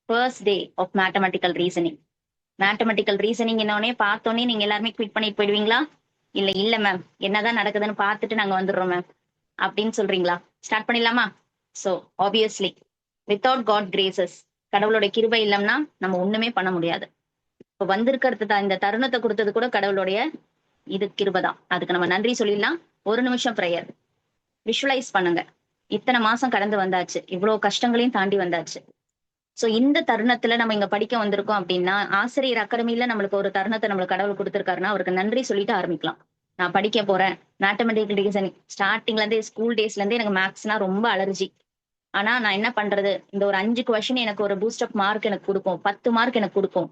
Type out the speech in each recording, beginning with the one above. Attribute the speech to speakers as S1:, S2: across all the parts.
S1: First day of mathematical reasoning. Mathematical reasoning என்னோடனே பார்த்தோன்னே நீங்க எல்லாருமே குவிட் பண்ணிட்டு போயிடுவீங்களா? இல்ல இல்ல மேம், என்னதான் நடக்குதுன்னு பார்த்துட்டு நாங்க வந்துடுறோம் மேம் அப்படின்னு சொல்றீங்களா? ஸ்டார்ட் பண்ணிடலாமா? So obviously without God graces, கடவுளோட கிருபை இல்லைன்னா நம்ம ஒண்ணுமே பண்ண முடியாது. இப்போ வந்திருக்கிறது தான், இந்த தருணத்தை கொடுத்தது கூட கடவுளுடைய இது கிருபை தான். அதுக்கு நம்ம நன்றி சொல்லிடலாம். ஒரு நிமிஷம் ப்ரேயர். விஷுவலைஸ் பண்ணுங்க. இத்தனை மாசம் கடந்து வந்தாச்சு, இவ்வளவு கஷ்டங்களையும் தாண்டி வந்தாச்சு. சோ இந்த தருணத்துல நம்ம இங்க படிக்க வந்திருக்கோம் அப்படின்னா, ஆசிரியர் அகாடமில நம்மளுக்கு ஒரு தருணத்தை நம்மளுக்கு கடவுள் கொடுத்திருக்காருன்னா அவருக்கு நன்றி சொல்லிட்டு ஆரம்பிக்கலாம். நான் படிக்க போறேன். மேத்தமெட்டிக்கல் ரீசனிங் ஸ்டார்டிங்ல இருந்தே, ஸ்கூல் டேஸ்ல இருந்தே எனக்கு மேக்ஸ்னா ரொம்ப அலர்ஜி. ஆனா நான் என்ன பண்றது, இந்த ஒரு 5 கொஸ்டின் எனக்கு ஒரு பூஸ்ட் அப் மார்க் எனக்கு கொடுக்கும், 10 மார்க் எனக்கு கொடுக்கும்.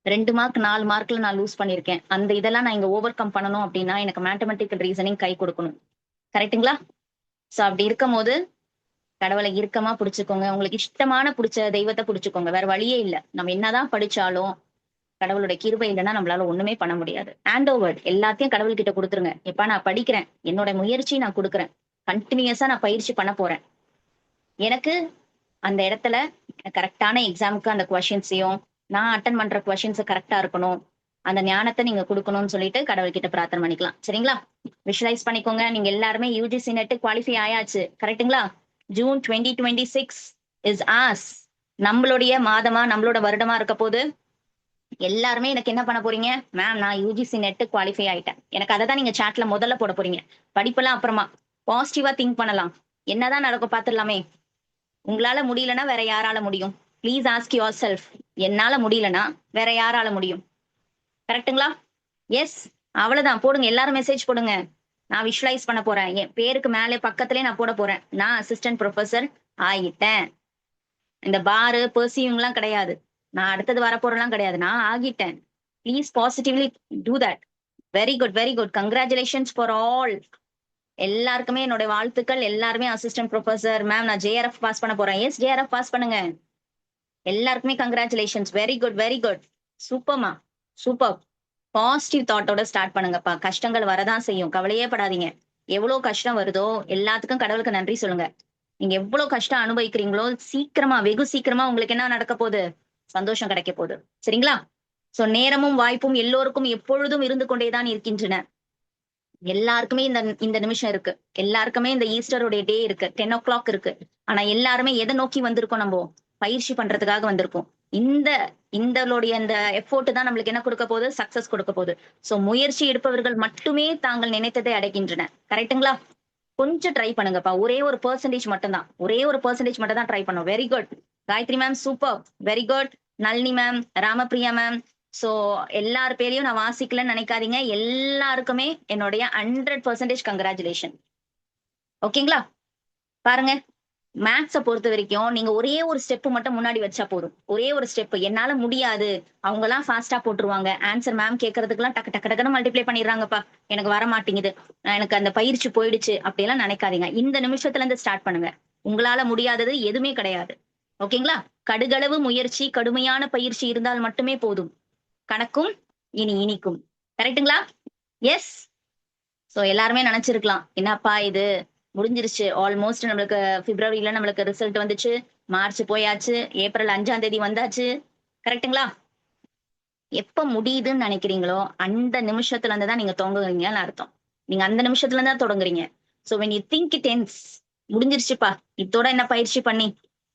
S1: 2 மார்க் 4 மார்க்ல நான் லூஸ் பண்ணிருக்கேன். அந்த இதெல்லாம் நான் இங்க ஓவர் கம் பண்ணணும் அப்படின்னா எனக்கு மேத்தமெட்டிக்கல் ரீசனிங் கை கொடுக்கணும். கரெக்ட்டுங்களா? சோ அப்படி இருக்கும் போது கடவுளை இறுக்கமா புடிச்சுக்கோங்க. உங்களுக்கு இஷ்டமான புடிச்ச தெய்வத்தை புடிச்சுக்கோங்க. வேற வழியே இல்ல. நம்ம என்னதான் படிச்சாலும் கடவுளுடைய கிருபை இல்லைன்னா நம்மளால ஒண்ணுமே பண்ண முடியாது. ஹேண்ட் ஓவர் எல்லாத்தையும் கடவுள் கிட்ட கொடுத்துருங்க. எப்ப நான் படிக்கிறேன், என்னோட முயற்சி நான் கொடுக்குறேன், கண்டினியூஸா நான் பயிற்சி பண்ண போறேன். எனக்கு அந்த இடத்துல கரெக்டான எக்ஸாமுக்கு அந்த கொஸ்டின்ஸையும் நான் அட்டன் பண்ற கொஸ்டின்ஸ் கரெக்டா இருக்கணும். அந்த ஞானத்தை நீங்க கொடுக்கணும்னு சொல்லிட்டு கடவுள் கிட்ட பிரார்த்தனை பண்ணிக்கலாம். சரிங்களா? விஷுவலைஸ் பண்ணிக்கோங்க. நீங்க எல்லாருமே யூஜிசி நெட் குவாலிஃபை ஆயாச்சு. கரெக்ட்டுங்களா? June 2026 is as. நம்மளுடைய மாதமா நம்மளோட வருடமா இருக்க போது எல்லாருமே எனக்கு என்ன பண்ண போறீங்க? மேம் நான் யூஜிசி நெட் குவாலிஃபை ஆயிட்டேன். எனக்கு அதை தான் நீங்க சாட்ல முதல்ல போட போறீங்க. படிப்பெல்லாம் அப்புறமா. பாசிட்டிவா திங்க் பண்ணலாம். என்னதான் நடக்கும் பாத்துடலாமே. உங்களால முடியலன்னா வேற யாரால முடியும்? Please ask your self. என்னால முடியலன்னா வேற யாரால முடியும்? கரெக்ட்டுங்களா? எஸ். அவ்வளவுதான். போடுங்க, எல்லாரும் மெசேஜ் போடுங்க. நான் விஷுவலைஸ் பண்ண போறேன். என் பேருக்கு மேலே பக்கத்திலே நான் போட போறேன். நான் அசிஸ்டன்ட் ப்ரொஃபசர் ஆகிட்டேன். இந்த பாரு பெர்சியூம் எல்லாம் கிடையாது. நான் அடுத்தது வரப்போறலாம் கிடையாது. நான் ஆகிட்டேன். Please positively do that. Very good, very good. Congratulations for all. எல்லாருக்குமே என்னோட வாழ்த்துக்கள். எல்லாருமே அசிஸ்டன்ட் ப்ரொஃபசர் மேம் நான் ஜேஆர்எஃப் பாஸ் பண்ண போறேன். எஸ், ஜேஆர்எஃப் பாஸ் பண்ணுங்க. எல்லாருக்குமே congratulations. Very good, very good. சூப்பர்மா, சூப்பர். பாசிட்டிவ் தாட்டோட ஸ்டார்ட் பண்ணுங்கப்பா. கஷ்டங்கள் வரதான் செய்யும், கவலையே படாதீங்க. எவ்வளவு கஷ்டம் வருதோ எல்லாத்துக்கும் கடவுளுக்கு நன்றி சொல்லுங்க. நீங்க எவ்வளவு கஷ்டம் அனுபவிக்கிறீங்களோ சீக்கிரமா, வெகு சீக்கிரமா உங்களுக்கு என்ன நடக்க போகுது? சந்தோஷம் கிடைக்க போகுது. சரிங்களா? சோ நேரமும் வாய்ப்பும் எல்லோருக்கும் எப்பொழுதும் இருந்து கொண்டேதான் இருக்கின்றன. எல்லாருக்குமே இந்த இந்த நிமிஷம் இருக்கு. எல்லாருக்குமே இந்த ஈஸ்டருடைய டே இருக்கு, 10 o'clock இருக்கு. ஆனா எல்லாருமே எதை நோக்கி வந்திருக்கோம்? நம்ம பயிற்சி பண்றதுக்காக வந்திருக்கோம். இந்த இந்தளுடைய இந்த எஃபோர்ட் தான் நம்மளுக்கு என்ன கொடுக்க போகுது? சக்சஸ் கொடுக்க போகுது. சோ முயற்சி எடுப்பவர்கள் மட்டுமே தாங்கள் நினைத்ததை அடைகின்றன. கரெக்ட்டுங்களா? கொஞ்சம் ட்ரை பண்ணுங்கப்பா. ஒரே ஒரு பெர்சன்டேஜ் மட்டும் தான், ஒரே ஒரு பெர்சன்டேஜ் மட்டும் தான் ட்ரை பண்ணும். Very good Gayathri ma'am, super, very good. Nalini ma'am, Ramapriya ma'am. So எல்லார் பேரையும் நான் வாசிக்கலன்னு நினைக்காதீங்க. எல்லாருக்குமே என்னுடைய 100% கங்க்ராச்சுலேஷன். ஓகேங்களா? பாருங்க, மேத்ஸை பொறுத்த வரைக்கும் நீங்க ஒரே ஒரு ஸ்டெப் மட்டும் முன்னாடி வச்சா போதும். ஒரே ஒரு ஸ்டெப். என்னால முடியாது, அவங்க எல்லாம் ஃபாஸ்டா போட்டுருவாங்க ஆன்சர், மேம் கேட்கறதுக்கெல்லாம் டக்கு டக்கு டக்குன்னு மல்டிப்ளை பண்ணிடுறாங்கப்பா, எனக்கு வர மாட்டேங்குது, எனக்கு அந்த பயிற்சி போயிடுச்சு அப்படியெல்லாம் நினைக்காதீங்க. இந்த நிமிஷத்துல இருந்து ஸ்டார்ட் பண்ணுங்க. உங்களால முடியாதது எதுவுமே கிடையாது. ஓகேங்களா? கடுகளவு முயற்சி, கடுமையான பயிற்சி இருந்தால் மட்டுமே போதும். கணக்கும் இனி இனிக்கும். கரெக்ட்டுங்களா? எஸ். சோ எல்லாருமே நினைச்சிருக்கலாம், என்னப்பா இது முடிஞ்சிருச்சு, ஆல்மோஸ்ட் நம்மளுக்கு பிப்ரவரியில நம்மளுக்கு ரிசல்ட் வந்துச்சு, மார்ச் போயாச்சு, ஏப்ரல் 5ஆம் தேதி வந்தாச்சு. கரெக்ட்டுங்களா? எப்ப முடியுதுன்னு நினைக்கிறீங்களோ அந்த நிமிஷத்துல இருந்து தான் நீங்க தொடங்குறீங்கன்னு அர்த்தம். நீங்க அந்த நிமிஷத்துல இருந்து தான் தொடங்குறீங்க. So when you think it ends, முடிஞ்சிருச்சுப்பா, இதோட என்ன பயிற்சி பண்ணி,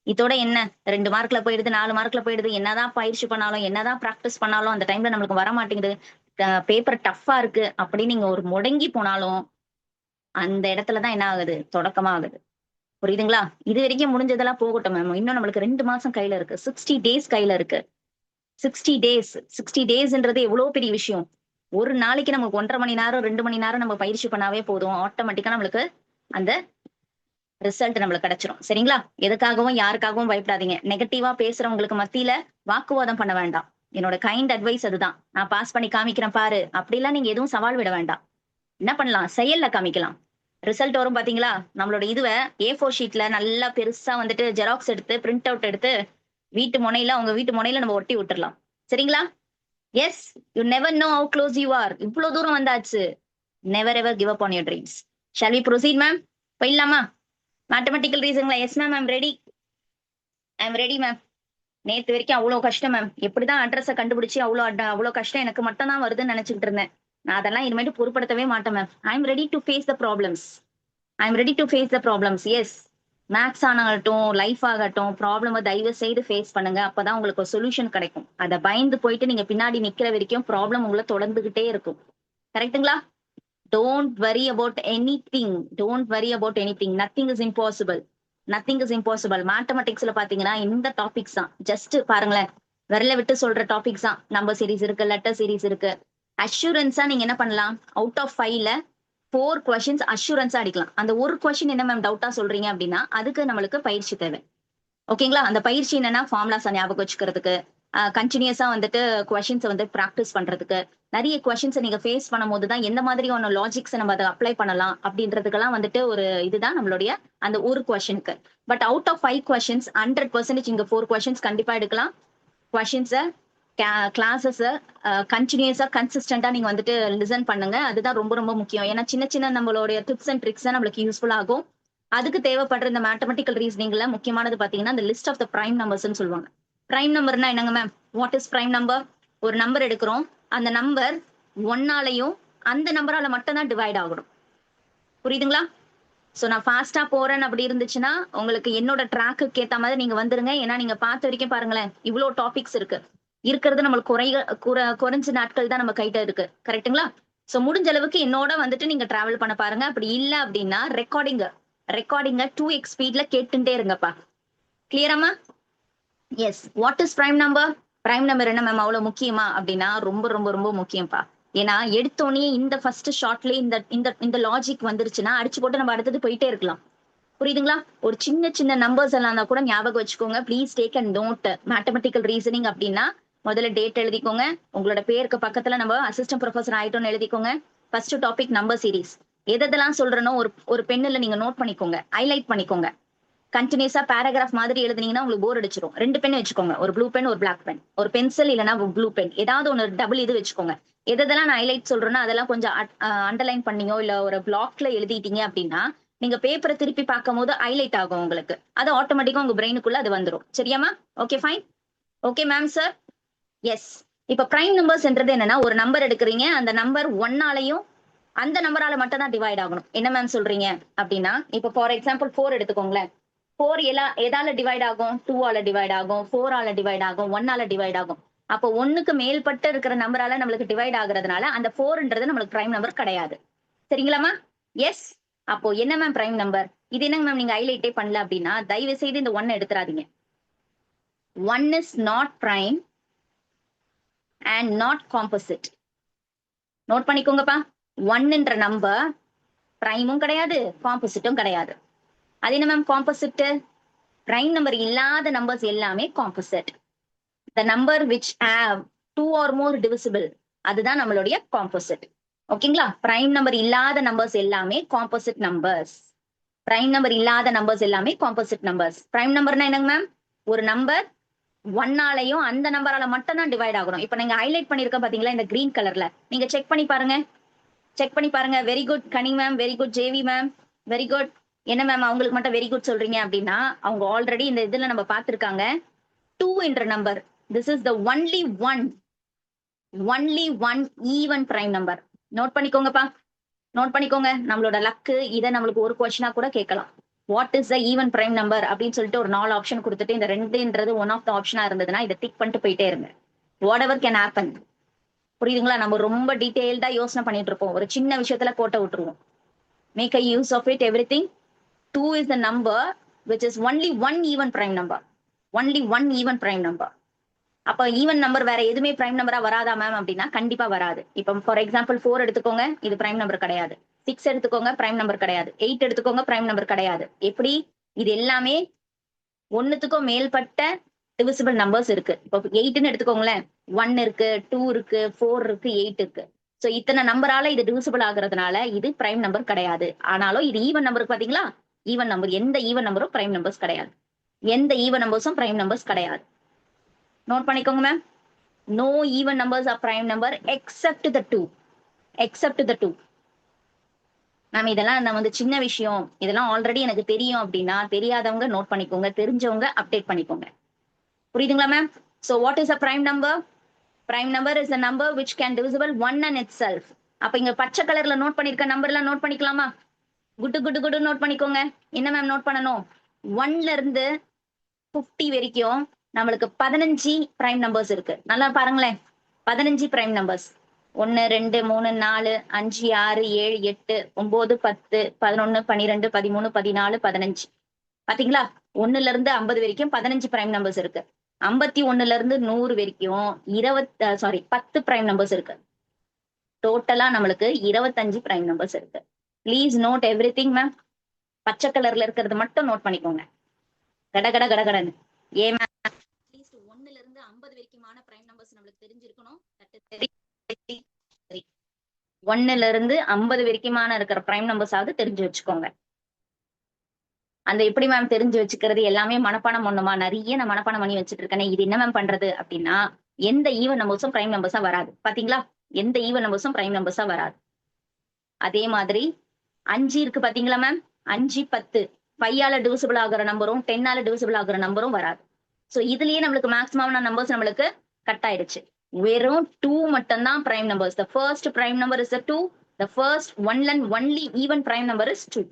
S1: இதோட என்ன 2 மார்க்ல போயிடுது, 4 மார்க்ல போயிடுது, என்னதான் பயிற்சி பண்ணாலும் என்னதான் பிராக்டிஸ் பண்ணாலும் அந்த டைம்ல நம்மளுக்கு வர மாட்டேங்குது, பேப்பர் டஃப்பா இருக்கு அப்படின்னு நீங்க ஒரு முடங்கி போனாலும் அந்த இடத்துலதான் என்ன ஆகுது? தொடக்கமா ஆகுது. புரியுதுங்களா? இது வரைக்கும் முடிஞ்சதெல்லாம் போகட்டும் மேம். இன்னும் நம்மளுக்கு 2 மாசம் கையில இருக்கு. 60 டேஸ் கையில இருக்கு. 60 டேஸ், 60 டேஸ்ன்றது எவ்வளவு பெரிய விஷயம். ஒரு நாளைக்கு நமக்கு 1.5 மணி நேரம் 2 மணி நேரம் நம்ம பயிற்சி பண்ணாவே போதும். ஆட்டோமேட்டிக்கா நம்மளுக்கு அந்த ரிசல்ட் நம்மளுக்கு கிடைச்சிரும். சரிங்களா? எதுக்காகவும் யாருக்காகவும் பயப்படாதீங்க. நெகட்டிவா பேசுறவங்களுக்கு மத்தியில வாக்குவாதம் பண்ண வேண்டாம். என்னோட கைண்ட் அட்வைஸ் அதுதான். நான் பாஸ் பண்ணி காமிக்கிறேன் பாரு, அப்படிலாம் நீங்க எதுவும் சவால் விட வேண்டாம். என்ன பண்ணலாம்? செயல்ல காமிக்கலாம். ரிசல்ட் வரும் பாத்தீங்களா? நம்மளோட இதுவ A4 ஷீட்ல நல்லா பெருசா வந்துட்டு ஜெராக்ஸ் எடுத்து பிரிண்ட் அவுட் எடுத்து வீட்டு முனையில, உங்க வீட்டு முனையில நம்ம ஒட்டி விட்டுறலாம். சரிங்களா? Yes. You never know how close you are. இவ்வளவு தூரம் வந்தாச்சு. Never ever give up on your dreams. Shall we proceed ma'am? போயிடலாமா? மேத்தமெட்டிக்கல் ரீசன்ங்களா? Yes ma'am, I'm ready. I'm ready ma'am. நேத்து வரைக்கும் அவ்வளவு கஷ்டம் மேம். எப்படிதான் அட்ரஸ கண்டுபிடிச்சு அவ்வளவு கஷ்டம் எனக்கு மட்டும் தான் வருதுன்னு நினைச்சுக்கிட்டு இருந்தேன். நான் அதெல்லாம் இனிமேட்டு பொருட்படுத்தவே மாட்டேன் ma'am. I am ready to face the problems. I am ready to face the problems. Yes. Maths ஆகட்டும், லைஃப் ஆகட்டும், ப்ராப்ளம தயவு செய்து ஃபேஸ் பண்ணுங்க. அப்பதான் உங்களுக்கு ஒரு சொல்யூஷன் கிடைக்கும். அதை பயந்து போயிட்டு நீங்க பின்னாடி நிக்கிற வரைக்கும் ப்ராப்ளம் உங்களை தொடர்ந்துகிட்டே இருக்கும். கரெக்ட்டுங்களா? Don't worry about anything. Don't worry about anything. Nothing is impossible. Nothing is impossible. மேத்தமெட்டிக்ஸ்ல பாத்தீங்கன்னா இந்த டாபிக்ஸ் தான். ஜஸ்ட் பாருங்களேன், விரல விட்டு சொல்ற டாபிக்ஸ் தான். நம்பர் சீரிஸ் இருக்கு, லெட்டர் சீரிஸ் இருக்கு. அஷூரன்ஸா நீங்க என்ன பண்ணலாம்? அவுட் ஆஃப் 5ல 4 கொஸ்டின்ஸ் அஷூரன்ஸா அடிக்கலாம். அந்த ஒரு கொஸ்டின் என்ன மேம் டவுட்டா சொல்றீங்க அப்படின்னா அதுக்கு நம்மளுக்கு பயிற்சி தேவை. ஓகேங்களா? அந்த பயிற்சி என்னன்னா ஃபார்முலாஸ் ஞாபகம் வச்சுக்கிறதுக்கு, கண்டினியூஸா வந்துட்டு கொஸ்டின்ஸ் வந்து ப்ராக்டிஸ் பண்றதுக்கு, நிறைய கொஸ்டின்ஸை நீங்க ஃபேஸ் பண்ணும்போது தான் எந்த மாதிரியான லாஜிக்ஸ் நம்ம அதை அப்ளை பண்ணலாம் அப்படின்றதுக்கெல்லாம் வந்துட்டு ஒரு இதுதான் நம்மளுடைய அந்த ஒரு கொஸ்டினுக்கு. பட் அவுட் ஆஃப் 5 கொஸ்டின்ஸ் 100% இங்க 4 கொஸ்டின்ஸ் கண்டிப்பா எடுக்கலாம். கொஸ்டின்ஸை கிளாஸஸ் கண்டினியூஸா கன்சிஸ்டன்டா நீங்க வந்துட்டு லிசன் பண்ணுங்க. அதுதான் ரொம்ப ரொம்ப முக்கியம். ஏன்னா சின்ன சின்ன நம்மளுடைய டிப்ஸ் அண்ட் ட்ரிக்ஸ் நம்மளுக்கு யூஸ்ஃபுல் ஆகும். அதுக்கு தேவைப்படுற இந்த மேத்தமெட்டிக்கல் ரீசனிங்ல முக்கியமானது பாத்தீங்கன்னா இந்த list of the prime numbers சொல்லுவாங்க. பிரைம் நம்பர்னா என்னங்க ma'am? What is prime number? ஒரு நம்பர் எடுக்கிறோம், அந்த நம்பர் 1ஆலையும் அந்த நம்பரால மட்டும் தான் டிவைட் ஆகணும். புரியுதுங்களா? சோ நான் ஃபாஸ்டா போறேன் அப்படி இருந்துச்சுன்னா உங்களுக்கு என்னோட ட்ராக்கு ஏத்த மாதிரி நீங்க வந்துருங்க. ஏன்னா நீங்க பார்த்த வரைக்கும் பாருங்களேன், இவ்வளவு டாபிக்ஸ் இருக்கு. இருக்கிறது நம்மளுக்கு குறைஞ்ச நாட்கள் தான் நம்ம கைட்ட இருக்கு. கரெக்ட்டுங்களா? சோ முடிஞ்ச அளவுக்கு என்னோட வந்துட்டு நீங்க டிராவல் பண்ண பாருங்க. அப்படி இல்ல அப்படின்னா ரெக்கார்டிங்க 2x ஸ்பீட்ல கேட்டுட்டே இருங்கப்பா. கிளியராமா? Yes. What is prime number? Prime number என்ன மேம் அவ்வளவு முக்கியமா அப்படின்னா ரொம்ப ரொம்ப ரொம்ப முக்கியம்ப்பா. ஏன்னா எடுத்தோடனே இந்த ஃபர்ஸ்ட் ஷார்ட்லயே இந்த இந்த இந்த லாஜிக் வந்துருச்சுன்னா அடிச்சு போட்டு நம்ம அடுத்தது போயிட்டே இருக்கலாம். புரியுதுங்களா? ஒரு சின்ன சின்ன நம்பர்ஸ் எல்லாம் கூட ஞாபகம் வச்சுக்கோங்க. Please take and note. Mathematical reasoning அப்படின்னா முதல்ல டேட் எழுதிக்கோங்க. உங்களோட பேருக்கு பக்கத்துல நம்ம அசிஸ்டன்ட் ப்ரொஃபசர் ஆயிட்டோம்னு எழுதிக்கோங்க. First topic number series. எதெல்லாம் சொல்றனோ ஒரு பெண்ணுல நீங்க நோட் பண்ணிக்கோங்க, ஹைலைட் பண்ணிக்கோங்க. கண்டினியூஸா பேராகிராஃப் மாதிரி எழுதுனீங்கன்னா உங்களுக்கு போர் அடிச்சிடும். 2 பென் வச்சுக்கோங்க, ஒரு ப்ளூ பென் ஒரு பிளாக் பென், ஒரு பென்சில் இல்லைன்னா ப்ளூ பென், ஏதாவது ஒன்று டபுள் இது வச்சுக்கோங்க. எதெல்லாம் நான் ஹைலைட் சொல்றேன்னா அதெல்லாம் கொஞ்சம் அண்டர்லைன் பண்ணியோ இல்ல ஒரு பிளாக்ல எழுதிட்டீங்க அப்படின்னா நீங்க பேப்பரை திருப்பி பார்க்கும் போது ஹைலைட் ஆகும் உங்களுக்கு. அது ஆட்டோமேட்டிக்கா உங்க பிரெயினுக்குள்ள அது வந்துடும். சரியாமா? Okay fine. Okay ma'am sir. Yes. இப்ப பிரைம் நம்பர்ஸ்ன்றது என்னன்னா ஒரு நம்பர் எடுக்கிறீங்க, அந்த நம்பர் 1ஆலையும் அந்த நம்பரால மட்டும் தான் டிவைட் ஆகணும். என்ன மேம் சொல்றீங்க அப்படின்னா இப்ப ஃபார் எக்ஸாம்பிள் 4 எடுத்துக்கோங்களேன். 4 எதால டிவைட் ஆகும்? 2ஆல டிவைட் ஆகும், 4ஆல டிவைட் ஆகும், 1ஆல டிவைட் ஆகும். அப்போ 1க்கு மேல்பட்ட இருக்கிற நம்பரால நம்மளுக்கு டிவைட் ஆகுறதுனால அந்த 4ன்றது நம்மளுக்கு பிரைம் நம்பர் கிடையாது. சரிங்களாமா? எஸ். அப்போ என்ன மேம் பிரைம் நம்பர்? இது என்னங்க மேம் நீங்க ஹைலைட்டே பண்ணல அப்படின்னா தயவு செய்து இந்த 1 எடுத்துறாதீங்க. 1 is not prime and not composite. Note பண்ணிக்கோங்கப்பா. 1ன்ற நம்பர் பிரைமும் கிடையாது, காம்போசிட்டும் கிடையாது. அது என்ன மேம் காம்போசிட்? பிரைம் நம்பர் இல்லாத நம்பர்ஸ் எல்லாமே composite. The number which have 2 or more divisible அதுதான் நம்மளுடைய காம்போசிட். ஓகேங்களா? பிரைம் நம்பர் இல்லாத நம்பர்ஸ் எல்லாமே காம்போசிட் நம்பர்ஸ். பிரைம் நம்பர் இல்லாத நம்பர்ஸ் எல்லாமே காம்போசிட் நம்பர்ஸ். பிரைம் நம்பர்னா என்னங்க மேம்? ஒரு நம்பர் 1ஆலையும் அந்த நம்பரால மட்டும் தான் டிவைட் ஆகணும். இப்ப நீங்க ஹைலைட் பண்ணிருக்க பாத்தீங்களா இந்த கிரீன் கலர்ல, நீங்க செக் பண்ணி பாருங்க. செக் பண்ணி பாருங்க. Very good Kani ma'am, very good JV ma'am, very good. என்ன மேம் அவங்களுக்கு மட்டும் வெரி குட் சொல்றீங்க அப்படின்னா அவங்க ஆல்ரெடி இந்த இதுல நம்ம பார்த்திருக்காங்க. 2 என்ற number, this is the only one even prime number. Note பண்ணிக்கோங்கப்பா. நோட் பண்ணிக்கோங்க. நம்மளோட லக்கு இதை நம்மளுக்கு ஒரு கொஸ்டினா கூட கேட்கலாம். What is the even prime number அப்படின்னு சொல்லிட்டு ஒரு 4 ஆப்ஷன் கொடுத்துட்டு இந்த 2ன்றது ஒன் ஆஃப் த ஆப்ஷனா இருந்ததுன்னா இதை டிக் பண்ணிட்டு போயிட்டே இருங்க. What ever can happen. புரியுதுங்களா? நம்ம ரொம்ப டீடைல்டா யோசனை பண்ணிட்டு இருப்போம், ஒரு சின்ன விஷயத்துல கோட்டை விட்டுருவோம். Make a use of it everything. 2 is the number which is only one even prime number. Only one even prime number. அப்ப ஈவன் நம்பர் வேற எதுவுமே பிரைம் நம்பரா வராதா மேம் அப்படின்னா கண்டிப்பா வராது. இப்ப ஃபார் எக்ஸாம்பிள் 4 எடுத்துக்கோங்க, இது பிரைம் நம்பர் கிடையாது. 6 எடுத்துக்கோங்க, பிரைம் நம்பர் கிடையாது. 8 எடுத்துக்கோங்க, பிரைம் நம்பர் கிடையாது. எப்படி? இது எல்லாமே ஒன்னுத்துக்கும் மேல்பட்ட டிவிசிபிள் நம்பர்ஸ் இருக்கு. இப்போ 8ன்னு எடுத்துக்கோங்களேன், 1 இருக்கு, 2 இருக்கு, 4 இருக்கு, 8 இருக்கு. சோ இத்தனை நம்பரால இது டிவிசிபிள் ஆகுறதுனால இது பிரைம் நம்பர் கிடையாது. ஆனாலும் இது ஈவன் நம்பர் பாத்தீங்களா? Even number. எந்த ஈவன் நம்பரும் பிரைம் நம்பர்ஸ் கிடையாது. எந்த ஈவன் நம்பர்ஸும் பிரைம் நம்பர்ஸ் கிடையாது. நோட் பண்ணிக்கோங்க ma'am. No even numbers are prime number except the 2. Except the 2. Ma'am இதெல்லாம் நம்ம வந்து சின்ன விஷயம், இதெல்லாம் ஆல்ரெடி எனக்கு தெரியும் அப்படின்னா தெரியாதவங்க நோட் பண்ணிக்கோங்க, தெரிஞ்சவங்க அப்டேட் பண்ணிக்கோங்க. புரியுதுங்களா ma'am? So what is a prime number? Prime number is a number which can divisible one and itself. அப்ப இங்க பச்சை கலர்ல நோட் பண்ணிருக்க நம்பர் எல்லாம் நோட் பண்ணிக்கலாமா? குட்டு குட்டு குட்டு நோட் பண்ணிக்கோங்க. என்ன மேம் நோட் பண்ணணும்? 1ல இருந்து 50 வரைக்கும் நம்மளுக்கு 15 பிரைம் நம்பர்ஸ் இருக்கு. நல்லா பாருங்களேன். 15 பிரைம் நம்பர்ஸ். 1 2 3 4 5 6 7 8 9 10 11 12 13 14 15. பாத்தீங்களா? 1ல இருந்து 50 வரைக்கும் 15 பிரைம் நம்பர்ஸ் இருக்கு. 51ல இருந்து 100 வரைக்கும் 10 பிரைம் நம்பர்ஸ் இருக்கு. டோட்டலா நம்மளுக்கு 25 பிரைம் நம்பர்ஸ் இருக்கு. Please note everything ma'am. பச்சை கலர்ல இருக்கிறது மட்டும் நோட் பண்ணிக்கோங்க. கட கட கட கடன்னு. ஏன் மேம்? அட்லீஸ்ட் 1ல இருந்து 50 வரைக்குமான பிரைம் நம்பர்ஸ் நம்மளுக்கு தெரிஞ்சிருக்கணும். 1ல இருந்து 50 வரைக்குமான இருக்கிற பிரைம் நம்பர்ஸாவது தெரிஞ்சு வச்சுக்கோங்க. அந்த எப்படி மேம் தெரிஞ்சு வச்சுக்கிறது? எல்லாமே மனப்பாடம் பண்ணுமா? நிறைய நான் மனப்பாடம் பண்ணி வச்சுட்டு இருக்கேன். இது என்ன மேம் பண்றது அப்படின்னா, எந்த ஈவன் நம்பர்ஸும் பிரைம் நம்பர்ஸா வராது. பாத்தீங்களா? எந்த ஈவன் நம்பர்ஸும் பிரைம் நம்பர்ஸா வராது. அதே மாதிரி 5 இருக்கு பாத்தீங்களா மேம்? 5 10 5ஆல டிவிசிபிள் ஆகுற நம்பரும் 10ஆல டிவிசிபிள் ஆகுற நம்பரும் வராது. சோ இதுலயே நம்மளுக்கு மேக்ஸிமம் நம்பர்ஸ் நம்மளுக்கு கட் ஆயிடுச்சு. வெறும் 2 மட்டும் தான் prime numbers. The first prime number is a 2. The first one and only even prime number is 2.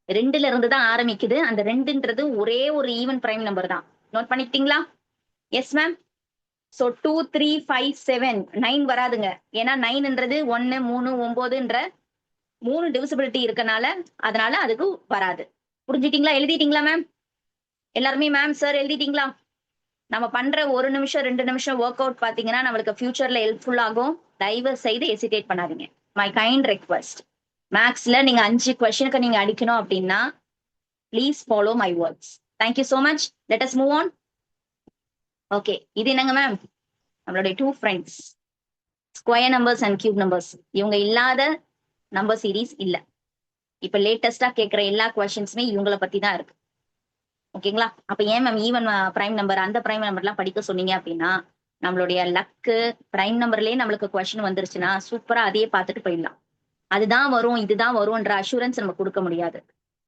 S1: 2ல இருந்து தான் ஆரம்பிக்குது. அந்த 2ன்றது ஒரே ஒரு ஈவன் பிரைம் நம்பர் தான். நோட் பண்ணிக்கிட்டீங்களா? Yes ma'am. சோ 2 3 5 7 9 வராதுங்க. ஏன்னா 9ன்றது 1 3 9ன்ற 3 டிவிசிபிலிட்டி இருக்கனால அதனால அதுக்கு வராது. புரிஞ்சுட்டீங்களா? எழுதிட்டீங்களா மேம்? எல்லாருமே மேம் சார் எழுதிட்டீங்களா? நம்ம பண்ற 1 நிமிஷம் 2 நிமிஷம் ஒர்க் அவுட் பாத்தீங்கன்னா நம்மளுக்கு ஃபியூச்சர்ல ஹெல்ப்ஃபுல் ஆகும். தயவு செய்து ஹெசிடேட் பண்ணாதீங்க. My kind request. மேக்ஸ்ல நீங்க 5 கொஸ்டினுக்கு நீங்க அடிக்கணும் அப்படின்னா please follow my words. Thank you so much. Let us move on. Okay, இது என்னங்க மேம்? நம்மளுடைய 2 friends, square numbers and cube numbers. இவங்க இல்லாத நம்பர் சீரீஸ் இல்ல. இப்ப லேட்டஸ்டா கேட்கிற எல்லா கொஸ்டின்ஸுமே இவங்களை பத்தி தான் இருக்கு. ஓகேங்களா? அப்ப ஏன் மேம் ஈவன் பிரைம் நம்பர் அந்த பிரைம் நம்பர் எல்லாம் படிக்க சொன்னீங்க அப்படின்னா, நம்மளுடைய லக்கு பிரைம் நம்பர்லயே நம்மளுக்கு கொஸ்டின் வந்துருச்சுன்னா சூப்பரா அதையே பார்த்துட்டு போயிடலாம். அதுதான் வரும் இதுதான் வரும்ன்ற அஷூரன்ஸ் நம்ம கொடுக்க முடியாது.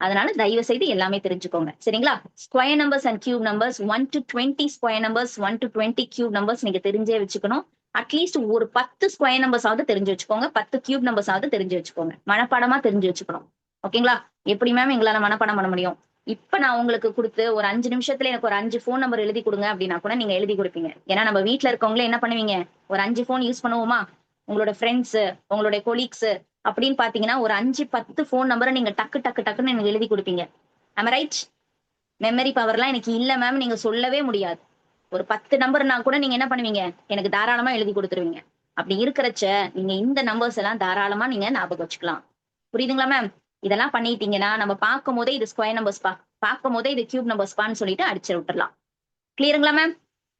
S1: அதனால தயவு செய்து எல்லாமே தெரிஞ்சுக்கோங்க. சரிங்களா? Square numbers and cube numbers 1 to 20 square numbers 1 to 20 cube numbers நீங்க தெரிஞ்சே வச்சுக்கணும். அட்லீஸ்ட் ஒரு 10 ஸ்கொயர் நம்பர்ஸ் ஆவது தெரிஞ்சு வச்சுக்கோங்க. 10 கியூப் நம்பர்ஸ் ஆவது தெரிஞ்சு வச்சுக்கோங்க. மனப்பாடமா தெரிஞ்சு வச்சுக்கணும். ஓகேங்களா? எப்படி மேம் எங்களால மனப்பாடம் பண்ண முடியும்? இப்ப நான் உங்களுக்கு கொடுத்து ஒரு 5 நிமிஷத்துல எனக்கு ஒரு 5 போன் நம்பர் எழுதி கொடுங்க அப்படின்னா கூட நீங்க எழுதி கொடுப்பீங்க. ஏன்னா நம்ம வீட்டுல இருக்கவங்களே என்ன பண்ணுவீங்க? ஒரு 5 போன் யூஸ் பண்ணுவோமா? உங்களோட ஃப்ரெண்ட்ஸ், உங்களுடைய கொலீக்ஸ் அப்படின்னு பாத்தீங்கன்னா ஒரு 5 10 போன் நம்பரை நீங்க டக்கு டக்கு டக்குன்னு எனக்கு எழுதி கொடுப்பீங்க. ஆம் ரைட்? மெமரி பவர்லாம் எனக்கு இல்ல மேம் நீங்க சொல்லவே முடியாது. ஒரு 10 நம்பர்னா கூட நீங்க என்ன பண்ணுவீங்க? எனக்கு தாராளமா எழுதி கொடுத்துருவீங்க. அப்படி இருக்கிறச்ச நீங்க இந்த நம்பர்ஸ் எல்லாம் தாராளமா நீங்க ஞாபகம் வச்சுக்கலாம். புரியுதுங்களா மேம்? இதெல்லாம் பண்ணிட்டீங்கன்னா நம்ம பார்க்கும் போதே இது ஸ்கொயர் நம்பர்ஸ் பா, பார்க்கும் போதே இது கியூப் நம்பர்ஸ் பான்னு சொல்லிட்டு அடிச்சு விட்டுறலாம். கிளியருங்களா ma'am?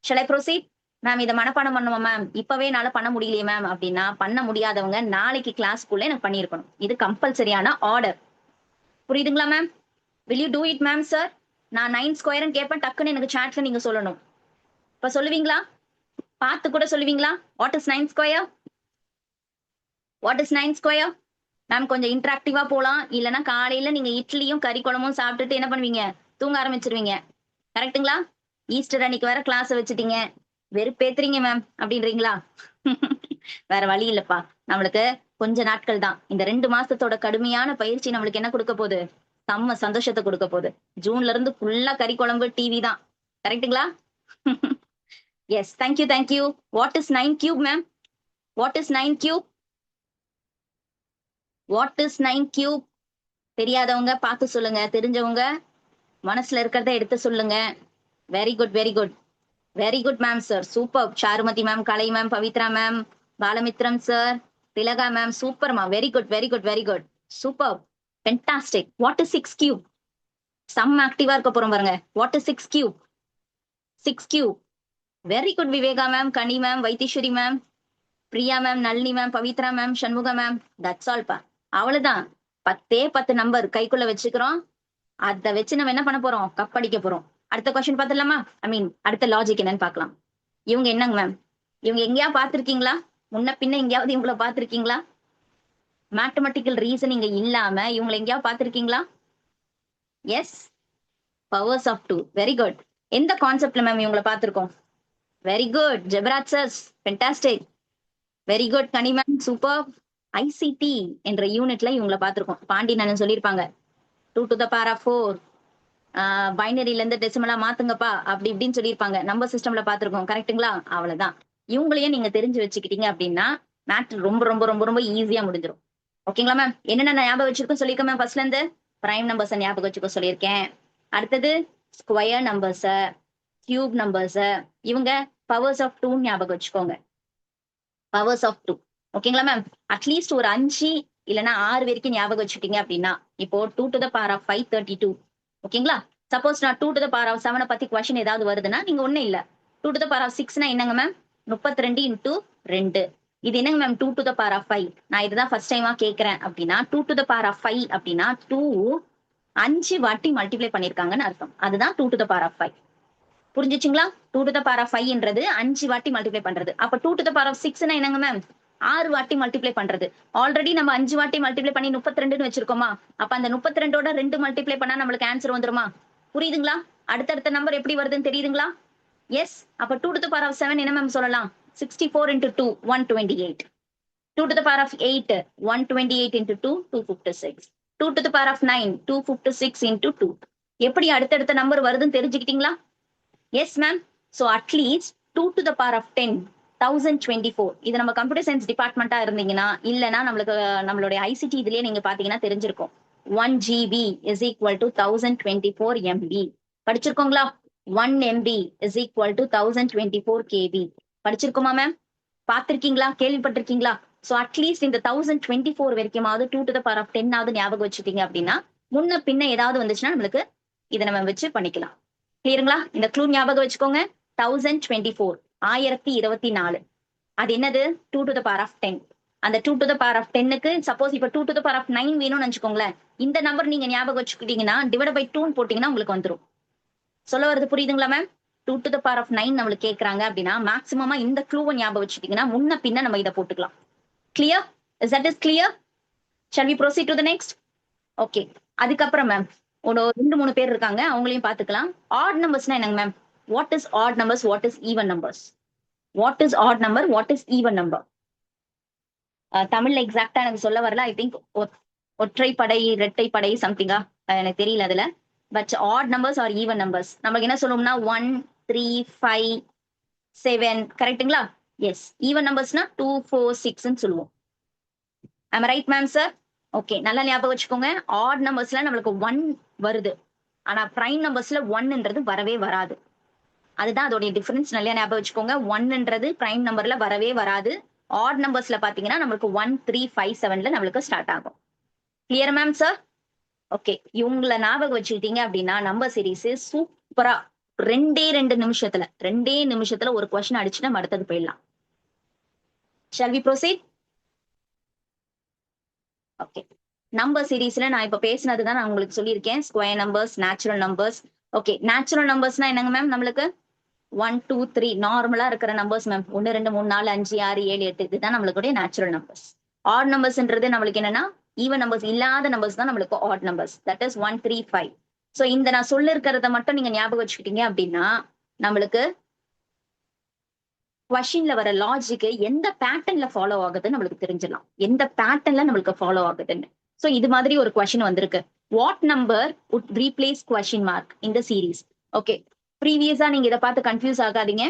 S1: Shall I proceed? Ma'am இதை மனப்பாடம் பண்ணுவோம் மேம், இப்பவே என்னால பண்ண முடியலையே மேம் அப்படின்னா, பண்ண முடியாதவங்க நாளைக்கு கிளாஸ்க்குள்ள எனக்கு பண்ணியிருக்கணும். இது கம்பல்சரியான ஆர்டர். புரியுதுங்களா ma'am? Will you do it ma'am sir? நான் 9 ஸ்கொயர்னு கேட்பேன், டக்குன்னு எனக்கு சாட்ல நீங்க சொல்லணும். இப்ப சொல்லுவீங்களா? பார்த்து கூட சொல்லுவீங்களா? What is 9 square? What is 9 square? Ma'am கொஞ்சம் இன்டராக்டிவா போலாம். இல்லைன்னா காலையில நீங்க இட்லியும் கறி குழம்பும் சாப்பிட்டுட்டு என்ன பண்ணுவீங்க? தூங்க ஆரம்பிச்சிருவீங்க. கரெக்ட்டுங்களா? ஈஸ்டர் அன்னைக்கு வேற கிளாஸ் வச்சுட்டீங்க, வெறுப்பேத்துறீங்க மேம் அப்படின்றீங்களா? வேற வழி இல்லப்பா. நம்மளுக்கு கொஞ்ச நாட்கள் தான். இந்த 2 மாசத்தோட கடுமையான பயிற்சி நம்மளுக்கு என்ன கொடுக்க போகுது? செம்ம சந்தோஷத்தை கொடுக்க போகுது. ஜூன்ல இருந்து ஃபுல்லா கறி குழம்பு டிவி தான். கரெக்ட்டுங்களா? Yes, thank you thank you. What is 9 cube ma'am? What is 9 cube? What is 9 cube? தெரியாதவங்க பார்த்து சொல்லுங்க, தெரிஞ்சவங்க மனசுல இருக்கிறத எடுத்து சொல்லுங்க. Very good very good very good ma'am sir, super. Charumathi ma'am, Kalai ma'am, Pavithra ma'am, Balamithram sir, Thilaga ma'am, சூப்பர்மா. Very good very good very good, super, fantastic. What is 6 cube? சம் ஆக்டிவா இருக்க போறோம் பாருங்க. What is 6 cube? 6 cube. Very good Viveka ma'am, Kani ma'am, Vaitheeswari ma'am, Priya ma'am, Nalini ma'am, Pavithra ma'am, Shanmuga ma'am. That's all பா. அவ்வளவுதான். 10 number கைக்குள்ள வச்சுக்கிறோம். அதை வச்சு நம்ம என்ன பண்ண போறோம்? கப் அடிக்க போறோம். அடுத்த கொஸ்டின் பாத்துடலாமா? ஐ மீன் அடுத்த லாஜிக் என்னன்னு பாக்கலாம். இவங்க என்னங்க மேம்? இவங்க எங்கேயா பாத்திருக்கீங்களா? முன்ன பின்ன எங்கேயாவது இவங்கள பாத்திருக்கீங்களா? மேத்தமெட்டிக்கல் ரீசனிங் இல்லாம இவங்களை எங்கேயாவது பாத்திருக்கீங்களா? Yes, powers of 2. Very good. எந்த கான்செப்ட்ல மேம் இவங்களை பார்த்திருக்கோம்? Very good Jebaraj sir, fantastic, very good Kani ma'am, super. ICT என்ற யூனிட்ல இவங்களை பார்த்திருக்கோம். பாண்டியன் சொல்லியிருப்பாங்க 2 to the power of 4 பைனரியில இருந்து டெசிமலா மாத்துங்கப்பா அப்படி இப்படின்னு சொல்லியிருப்பாங்க. நம்பர் சிஸ்டம்ல பார்த்திருக்கோம். கரெக்ட்டுங்களா? அவ்வளவுதான். இவங்களையும் நீங்க தெரிஞ்சு வச்சுக்கிட்டீங்க அப்படின்னா மேட்ரு ரொம்ப ரொம்ப ரொம்ப ரொம்ப ஈஸியா முடிஞ்சிடும். ஓகேங்களா மேம்? என்னென்ன ஞாபகம் வச்சிருக்கோம் சொல்லியிருக்கேன் மேம். ஃபர்ஸ்ட்ல இருந்து பிரைம் நம்பர்ஸ் ஞாபகம் வச்சுக்க சொல்லியிருக்கேன். அடுத்தது ஸ்கொயர் நம்பர்ஸ், கியூப் நம்பர்ஸ், இவங்க பவர்ஸ் ஆஃப் 2 ஞாபகம் வச்சுக்கோங்க. Powers of 2. ஓகேங்களா மேம்? அட்லீஸ்ட் ஒரு 5 இல்லைன்னா 6 வரைக்கும் ஞாபகம் வச்சுட்டீங்க அப்படின்னா இப்போ 2 to the power of 532. ஓகேங்களா? சப்போஸ் நான் 2 to the power of 7 பத்தி கொஸ்டின் ஏதாவது வருதுன்னா நீங்க ஒண்ணும் இல்ல 2 to the power of 6னா என்னங்க மேம்? 32 into 2. இது என்னங்க ma'am 2 to the power of 5? நான் இதுதான் ஃபர்ஸ்ட் டைமா கேட்கிறேன் அப்படின்னா 2 to the power of 5 அப்படின்னா 2 5 வாட்டி மல்டிப்ளை பண்ணிருக்காங்கன்னு அர்த்தம். அதுதான் 2 to the power of 5. புரிஞ்சுச்சுங்களா? 2 to the power of 5ன்றது 5 வாட்டி மல்டிப்ளை பண்றது. அப்ப 2 to the power of 6னா என்னங்க மேம்? 6 வாட்டி மல்டிப்ளை பண்றது. ஆல்ரெடி நம்ம 5 வாட்டி மல்டிப்ளை பண்ணி 32ன்னு வச்சிருக்கோமா? அப்ப அந்த 32ஓட 2 மல்டிப்ளை பண்ணா நம்மளுக்கு ஆன்சர் வந்துருமா? புரியுதுங்களா? அடுத்தடுத்த நம்பர் எப்படி வருதுன்னு தெரியுதுங்களா? எஸ். அப்ப 2 to the power of 7 என்ன மேம் சொல்லலாம்? 64 into 2 128. 2 to the power of 8 128 into 2 256. 2 to the power of 9 256 into 2. எப்படி அடுத்தடுத்த நம்பர் வருதுன்னு தெரிஞ்சுக்கிட்டீங்களா? Yes ma'am. So at least 2 to the power of 10 1024. இது நம்ம கம்ப்யூட்டர் சயின்ஸ் டிபார்ட்மெண்டா இருந்தீங்கன்னா இல்லைன்னா நம்மளுடைய ஐசிடி இதுலயே நீங்க பாத்தீங்கன்னா தெரிஞ்சிருக்கும். 1 GB is equal to 1024 MB. படிச்சிருக்கோங்களா? 1 MB is equal to 1024 KB. படிச்சிருக்கோமா மேம்? பார்த்திருக்கீங்களா? கேள்விப்பட்டிருக்கீங்களா? ஸோ அட்லீஸ்ட் இந்த 1024 வரைக்குமாவது 2 to the power of 10 ஆவது ஞாபகம் வச்சுட்டீங்க அப்படின்னா முன்ன பின்ன ஏதாவது வந்துச்சுன்னா நம்மளுக்கு இதை நம்ம வச்சு பண்ணிக்கலாம். கிளியருங்களா? இந்த க்ளூ ஞாபகம் வச்சுக்கோங்க. 1024 1024. அது என்னது? 2 to the power of 10. அந்த 2 to the power of 10க்கு சப்போஸ் இப்ப 2 to the power of 9 வேணும்னு நினைச்சுக்கோங்களேன். இந்த நம்பர் நீங்க ஞாபகம் வச்சுக்கிட்டீங்கன்னா டிவைட் பை 2 போட்டீங்கன்னா உங்களுக்கு வந்துடும். சொல்ல வருது புரியுதுங்களா ma'am? 2 to the power of 9 நம்மளுக்கு கேட்கறாங்க அப்படின்னா மேக்ஸிமமா இந்த க்ளூவை ஞாபகம் வச்சுட்டீங்கன்னா முன்ன பின்ன நம்ம இதை போட்டுக்கலாம். Clear? Is that is clear? Shall we proceed to the next? Okay. அதுக்கப்புறம் மேம் ஒரு 2-3 பேர் இருக்காங்க, அவங்களையும் பார்த்துக்கலாம். ஆட் நம்பர்ஸ்னா என்னங்க ma'am? What is odd numbers? What is even numbers? What is odd number? What is even number? தமிழ்ல எக்ஸாக்டா எனக்கு சொல்ல வரல. ஐ திங்க் ஒற்றைப்படை இரட்டைப்படை சம்திங்கா எனக்கு தெரியல அதுல. But odd numbers are even numbers நமக்கு என்ன சொல்லுவோம்னா 1 3 5 7. கரெக்ட்டுங்களா? எஸ். ஈவன் நம்பர்ஸ்னா 2 4 6ன்னு சொல்லுவோம். am I right ma'am sir? Okay, நல்லா ஞாபகம் வச்சுக்கோங்க. ஆட் நம்பர்ஸ்ல நம்மளுக்கு 1 வருது, ஆனா பிரைம் நம்பர்ஸ்ல 1ன்றது வரவே வராது. அதுதான் அதோடைய டிஃபரன்ஸ். நல்லா ஞாபகம் வச்சுக்கோங்க. 1ன்றது பிரைம் நம்பர்ல வரவே வராது. ஆட் நம்பர்ஸ்ல பாத்தீங்கன்னா நம்மளுக்கு 1 3 5 7ல நம்மளுக்கு ஸ்டார்ட் ஆகும். Clear ma'am sir? ஓகே, இவங்கள ஞாபகம் வச்சுக்கிட்டீங்க அப்படின்னா நம்பர் சீரிஸ் சூப்பரா 2 நிமிஷத்துல ஒரு கொஸ்டின் அடிச்சு நம்ம அடுத்தது போயிடலாம். Shall we proceed? Okay. Number சீரீஸ்ல நான் இப்ப பேசினதுதான் நான் உங்களுக்கு சொல்லியிருக்கேன். Square numbers, natural numbers. Okay, natural நம்பர்ஸ்னா என்னங்க மேம்? நம்மளுக்கு 1 2 3 நார்மலா இருக்கிற நம்பர்ஸ் மேம். 1 2 3 4 5 6 7 8 இதுதான் நம்மளுடைய நேச்சுரல் நம்பர்ஸ். ஆட் நம்பர்ஸ்ன்றது நம்மளுக்கு என்னன்னா ஈவன் நம்பர்ஸ் இல்லாத நம்பர்ஸ் தான் நம்மளுக்கு odd numbers. That is 1 3 5. So இந்த நான் சொல்லிருக்கிறத மட்டும் நீங்க ஞாபகம் வச்சுக்கிட்டீங்க அப்படின்னா நம்மளுக்கு கொஸ்டின்ல வர லாஜிக் எந்த பேட்டர்ன்ல ஃபாலோ ஆகுதுன்னு நம்மளுக்கு தெரிஞ்சிடலாம். எந்த பேட்டர்ன்ல நம்மளுக்கு ஃபாலோ ஆகுதுன்னு. சோ இது மாதிரி ஒரு கொஸ்டின் வந்திருக்கு. What number would replace question mark in the series? Okay, ப்ரீவியஸா நீங்க இதை பார்த்து கன்ஃபியூஸ் ஆகாதீங்க.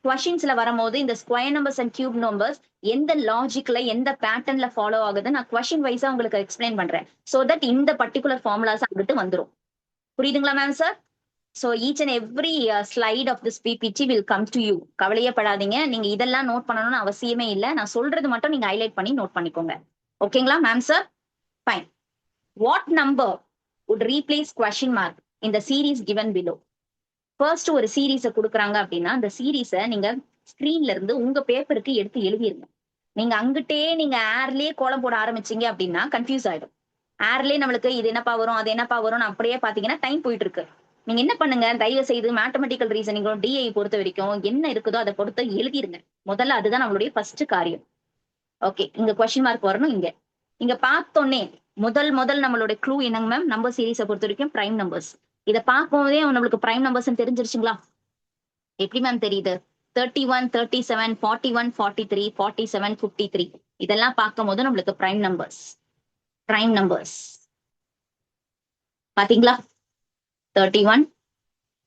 S1: கொஸ்டின்ஸ்ல வரும்போது இந்த square numbers and cube numbers எந்த லாஜிக்ல எந்த பேட்டர்ன்ல ஃபாலோ ஆகுது நான் கொஸ்டின் வைஸா உங்களுக்கு எக்ஸ்பிளைன் பண்றேன். சோ தட் இந்த பர்டிகுலர் ஃபார்முலாஸ் வந்துட்டு வந்துடும். புரியுதுங்களா ma'am sir? So each and every slide of this PPT will come to you. கவலையப்படாதீங்க. நீங்க இதெல்லாம் நோட் பண்ணணும்னு அவசியமே இல்லை. நான் சொல்றது மட்டும் நீங்க ஹைலைட் பண்ணி நோட் பண்ணிக்கோங்க. ஓகேங்களா ma'am sir? Fine. What number would replace question mark in the series given below? First ஒரு சீரீஸை கொடுக்குறாங்க அப்படின்னா அந்த சீரீஸை நீங்க ஸ்கிரீன்ல இருந்து உங்க பேப்பருக்கு எடுத்து எழுதிருங்க. நீங்க அங்கிட்டே நீங்க ஏர்லயே கோலம் போட ஆரம்பிச்சீங்க அப்படின்னா கன்ஃபியூஸ் ஆயிடும். ஏர்லயே நம்மளுக்கு இது என்னப்பா வரும் அது என்னப்பா வரும் அப்படியே பாத்தீங்கன்னா டைம் போயிட்டு இருக்கு. நீங்க என்ன பண்ணுங்க, தயவு செய்து மேத்தமெட்டிக்கல் ரீசனிங்கோ டிஐ பொறுத்த வரைக்கும் என்ன இருக்குதோ அதை பொறுத்து எழுதிருங்க. முதல்ல அதுதான் நம்மளுடைய ஃபர்ஸ்ட் காரியம். ஓகே, இங்க கொஸ்டின் மார்க் வரணும். இங்க பார்த்தோன்னே முதல் நம்மளோட க்ளூ என்னங்க மேம்? நம்பர் சீரீஸை பொறுத்த வரைக்கும் பிரைம் நம்பர்ஸ். இதை பார்க்கும்போதே நம்மளுக்கு பிரைம் நம்பர்ஸ் தெரிஞ்சிருச்சுங்களா? எப்படி மேம் தெரியுது? 31, 37, 41, 43, 47, 53 இதெல்லாம் பார்க்கும் போது நம்மளுக்கு பிரைம் நம்பர்ஸ் பாத்தீங்களா? 31,